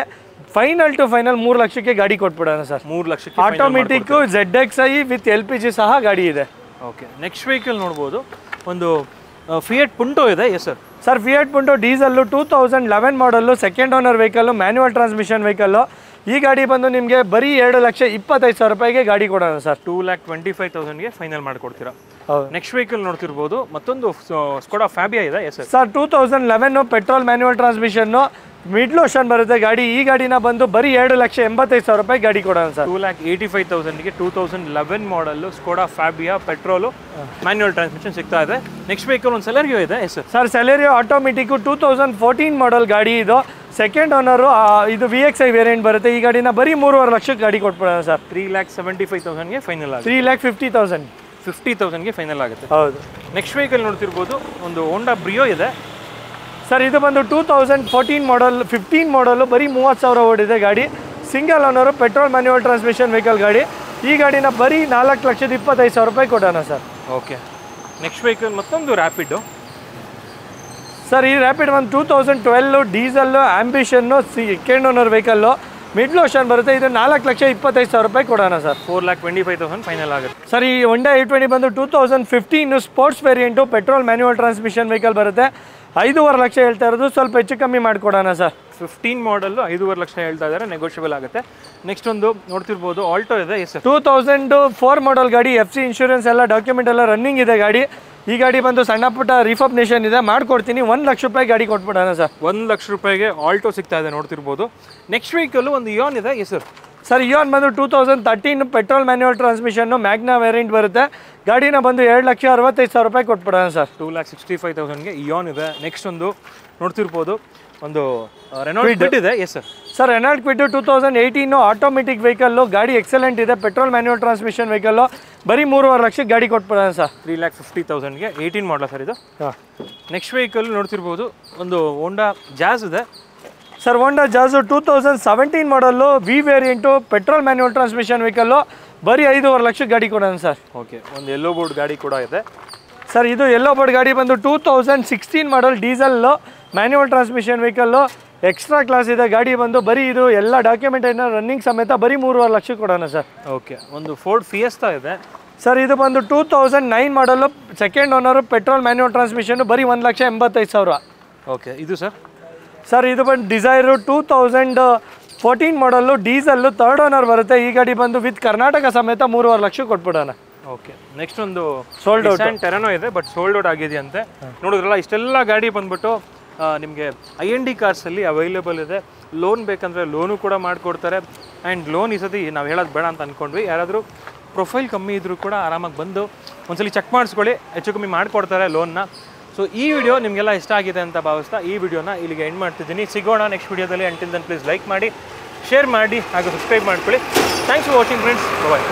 ಫೈನಲ್ ಟು ಫೈನಲ್ 3 ಲಕ್ಷಕ್ಕೆ ಗಾಡಿ ಕೊಟ್ಬಿಡೋಣ ಸರ್. 3 ಲಕ್ಷಕ್ಕೆ ಆಟೋಮೆಟಿಕ್ಕು ZXi ವಿತ್ LPG ಸಹ ಗಾಡಿ ಇದೆ. ಓಕೆ. ನೆಕ್ಸ್ಟ್ ವೆಹಿಕಲ್ ನೋಡ್ಬೋದು, ಒಂದು ಫಿಯಟ್ ಪುಂಟೋ ಇದೆ. Yes sir. Sir Fiat Punto diesel, 2011 model, second owner vehicle, manual transmission vehicle. ಈ ಗಾಡಿ ಬಂದು ನಿಮಗೆ ಬರೀ 2,25,000 ರೂಪಾಯಿಗೆ ಗಾಡಿ ಕೊಡೋಣ ಸರ್. 2,25,000ಗೆ ಫೈನಲ್ ಮಾಡಿಕೊಡ್ತೀರಾ. ಹೌದು. ನೆಕ್ಸ್ಟ್ ವೆಹಿಕಲ್ ನೋಡ್ತಿರ್ಬೋದು, ಮತ್ತೊಂದು ಸ್ಕೋಡಾ ಫ್ಯಾಬಿಯಾ ಇದೆ. Yes sir 2011 petrol manual transmission, middle ocean ಬರುತ್ತೆ ಗಾಡಿ. ಈ ಗಾಡಿನ ಬಂದು ಬರೀ 2,85,000 ರೂಪಾಯಿ ಗಾಡಿ ಕೊಡೋಣ ಸರ್. 2,85,000ಗೆ 2011 model Skoda Fabia petrol manual transmission ಸಿಗ್ತಾ ಇದೆ. ನೆಕ್ಸ್ಟ್ ವೆಹಿಕಲ್ ಒಂದು ಸೆಲೆರಿಯೋ ಇದೆ. Yes sir Celerio automatic, 2014 model ಗಾಡಿ ಇದು, ಸೆಕೆಂಡ್ ಓನರು. ಇದು VXI ವೇರಿಯಂಟ್ ಬರುತ್ತೆ. ಈ ಗಾಡಿನ ಬರೀ 3.5 ಲಕ್ಷಕ್ಕೆ ಗಾಡಿ ಕೊಟ್ಬಿಡೋಣ ಸರ್. 3,75,000ಗೆ ಫೈನಲ್ ಆಗುತ್ತೆ. 3,50,000. 50,000ಗೆ ಫೈನಲ್ ಆಗುತ್ತೆ. ಹೌದು. ನೆಕ್ಸ್ಟ್ ವೆಹಿಕಲ್ ನೋಡ್ತಿರ್ಬೋದು, ಒಂದು ಹೋಂಡಾ ಬ್ರಿಯೋ ಇದೆ. ಸರ್ ಇದು ಬಂದು 2014 ಮಾಡಲ್, 15 ಮಾಡಲು, ಬರೀ 30,000 ಓಡಿದೆ ಗಾಡಿ. Single owner, petrol manual transmission vehicle ಗಾಡಿ. ಈ ಗಾಡಿನ ಬರೀ 4,25,000 ರೂಪಾಯಿ ಕೊಡೋಣ ಸರ್. ಓಕೆ. ನೆಕ್ಸ್ಟ್ ವೆಹಿಕಲ್ ಮತ್ತೊಂದು ರ್ಯಾಪಿಡು. ಸರ್ ಈ ರ್ಯಾಪಿಡ್ ಒಂದು 2012 diesel, ambition, second owner vehicle, middle ocean ಬರುತ್ತೆ. ಇದು 4,25,000 ರೂಪಾಯಿ ಕೊಡೋಣ ಸರ್. 4,25,000 ಫೈನಲ್ ಆಗುತ್ತೆ. ಸರ್ ಈ ಹೊಂಡಾ i20 ಬಂದು 2015 sports variant, petrol manual transmission vehicle ಬರುತ್ತೆ. 5.5 ಲಕ್ಷ ಹೇಳ್ತಾ ಇರೋದು, ಸ್ವಲ್ಪ ಹೆಚ್ಚು ಕಮ್ಮಿ ಮಾಡಿಕೊಡೋಣ ಸರ್. 15 ಮಾಡಲ್ಲು 5.5 ಲಕ್ಷ ಹೇಳ್ತಾ ಇದ್ದಾರೆ, ನೆಗೋಷಿಯಬಲ್ ಆಗುತ್ತೆ. ನೆಕ್ಸ್ಟ್ ಒಂದು ನೋಡ್ತಿರ್ಬೋದು, ಆಲ್ಟೋ ಇದೆ. Yes sir. 2004 ಮಾಡಲ್ ಗಾಡಿ, FC ಇನ್ಶೂರೆನ್ಸ್ ಎಲ್ಲ ಡಾಕ್ಯುಮೆಂಟ್ ಎಲ್ಲ ರನ್ನಿಂಗ್ ಇದೆ ಗಾಡಿ. ಈ ಗಾಡಿ ಬಂದು ಸಣ್ಣ ಪುಟ್ಟ ರಿಫರ್ಬ್ನೇಷನ್ ಇದೆ, ಮಾಡ್ಕೊಡ್ತೀನಿ. 1 ಲಕ್ಷ ರೂಪಾಯಿ ಗಾಡಿ ಕೊಟ್ಬಿಡೋಣ ಸರ್. 1 ಲಕ್ಷ ರೂಪಾಯಿಗೆ ಆಲ್ಟೋ ಸಿಗ್ತಾ ಇದೆ, ನೋಡ್ತಿರ್ಬೋದು. ನೆಕ್ಸ್ಟ್ ವೆಹಿಕಲ್ ಒಂದು ಇಯಾನ್ ಇದೆ. Yes sir. ಸರ್ ಇಯಾನ್ ಬಂದು 2013 petrol manual transmission Magna variant ಬರುತ್ತೆ. ಗಾಡಿನ ಬಂದು 7,65,000 ರೂಪಾಯಿ ಕೊಟ್ಬಿಡೋಣ ಸರ್. 2,65,000ಗೆ ಇಯಾನ್ ಇದೆ. ನೆಕ್ಸ್ಟ್ ಒಂದು ನೋಡ್ತಿರ್ಬೋದು ಒಂದು ರೆನಾಲ್ಟ್ ಕ್ವಿಡ್ ಇದೆ. Yes sir. Sir Renault Kwid 2018 automatic vehicle, ಗಾಡಿ ಎಕ್ಸಲೆಂಟ್ ಇದೆ, ಪೆಟ್ರೋಲ್ ಮ್ಯಾನ್ಯುವಲ್ ಟ್ರಾನ್ಸ್ಮಿಷನ್ ವೆಹಿಕಲ್ಲು, ಬರೀ 3.5 ಲಕ್ಷಕ್ಕೆ ಗಾಡಿ ಕೊಟ್ಬಿಡೋಣ ಸರ್. 3,50,000ಗೆ 18 ಮಾಡಲ ಸರ್ ಇದು. ನೆಕ್ಸ್ಟ್ ವೆಹಿಕಲ್ ನೋಡ್ತಿರ್ಬೋದು ಒಂದು ಹೋಂಡಾ ಜಾಜ್ ಇದೆ. Sir Honda Jazz 2017 model, V variant, petrol manual transmission vehicle, ಬರೀ 5.5 ಲಕ್ಷಕ್ಕೆ ಗಾಡಿ ಕೊಡೋಣ ಸರ್. ಓಕೆ, ಒಂದು ಯೆಲ್ಲೋ ಬೋರ್ಡ್ ಗಾಡಿ ಕೂಡ ಇದೆ ಸರ್. ಇದು ಯೆಲ್ಲೋ ಬೋರ್ಡ್ ಗಾಡಿ ಬಂದು 2016 model, diesel, manual transmission vehicle, extra class ಇದೆ. ಗಾಡಿ ಬಂದು ಬರೀ ಇದು ಎಲ್ಲ ಡಾಕ್ಯುಮೆಂಟ್ ಏನೋ ರನ್ನಿಂಗ್ ಸಮೇತ ಬರೀ 3.5 ಲಕ್ಷಕ್ಕೆ ಕೊಡೋಣ ಸರ್. ಓಕೆ, ಒಂದು ಫೋರ್ಡ್ ಫಿಯೆಸ್ಟಾ ಇದೆ ಸರ್. ಇದು ಬಂದು 2009 model, second owner, petrol manual transmission, ಬರೀ 1,85,000. ಓಕೆ, ಇದು ಸರ್. ಸರ್ ಇದು ಬಂದು Dzire 2014 model, diesel, third owner ಬರುತ್ತೆ. ಈ ಗಾಡಿ ಬಂದು ವಿತ್ ಕರ್ನಾಟಕ ಸಮೇತ 3.5 ಲಕ್ಷ ಕೊಟ್ಬಿಡೋಣ. ಓಕೆ, ನೆಕ್ಸ್ಟ್ ಒಂದು ಸೋಲ್ಡ್ ಔಟ್ ಟೆರನೋ ಇದೆ, ಬಟ್ ಸೋಲ್ಡ್ ಔಟ್ ಆಗಿದೆಯಂತೆ. ನೋಡಿದ್ರಲ್ಲ, ಇಷ್ಟೆಲ್ಲ ಗಾಡಿ ಬಂದ್ಬಿಟ್ಟು ನಿಮಗೆ IND ಕಾರ್ಸಲ್ಲಿ ಅವೈಲೇಬಲ್ ಇದೆ. ಲೋನ್ ಬೇಕಂದರೆ ಲೋನು ಕೂಡ ಮಾಡಿಕೊಡ್ತಾರೆ. ಆ್ಯಂಡ್ ಲೋನ್ ಈ ಸತಿ ನಾವು ಹೇಳೋದು ಬೇಡ ಅಂತ ಅಂದ್ಕೊಂಡ್ವಿ. ಯಾರಾದರೂ ಪ್ರೊಫೈಲ್ ಕಮ್ಮಿ ಇದ್ದರೂ ಕೂಡ ಆರಾಮಾಗಿ ಬಂದು ಒಂದ್ಸಲಿ ಚೆಕ್ ಮಾಡಿಸ್ಕೊಳ್ಳಿ, ಹೆಚ್ಚು ಕಮ್ಮಿ ಮಾಡಿಕೊಡ್ತಾರೆ ಲೋನ್ನ. ಸೊ ಈ ವಿಡಿಯೋ ನಿಮಗೆಲ್ಲ ಇಷ್ಟ ಆಗಿದೆ ಅಂತ ಭಾವಿಸ್ತಾ ಈ ವಿಡಿಯೋನ ಇಲ್ಲಿಗೆ ಎಂಡ್ ಮಾಡ್ತಿದ್ದೀನಿ. ಸಿಗೋಣ ನೆಕ್ಸ್ಟ್ ವಿಡಿಯೋದಲ್ಲಿ. ಅಂಟಿಲ್ ದೆನ್ ಪ್ಲೀಸ್ ಲೈಕ್ ಮಾಡಿ, ಶೇರ್ ಮಾಡಿ ಹಾಗೂ ಸಬ್ಸ್ಕ್ರೈಬ್ ಮಾಡ್ಕೊಳ್ಳಿ. Thanks for watching friends. Bye.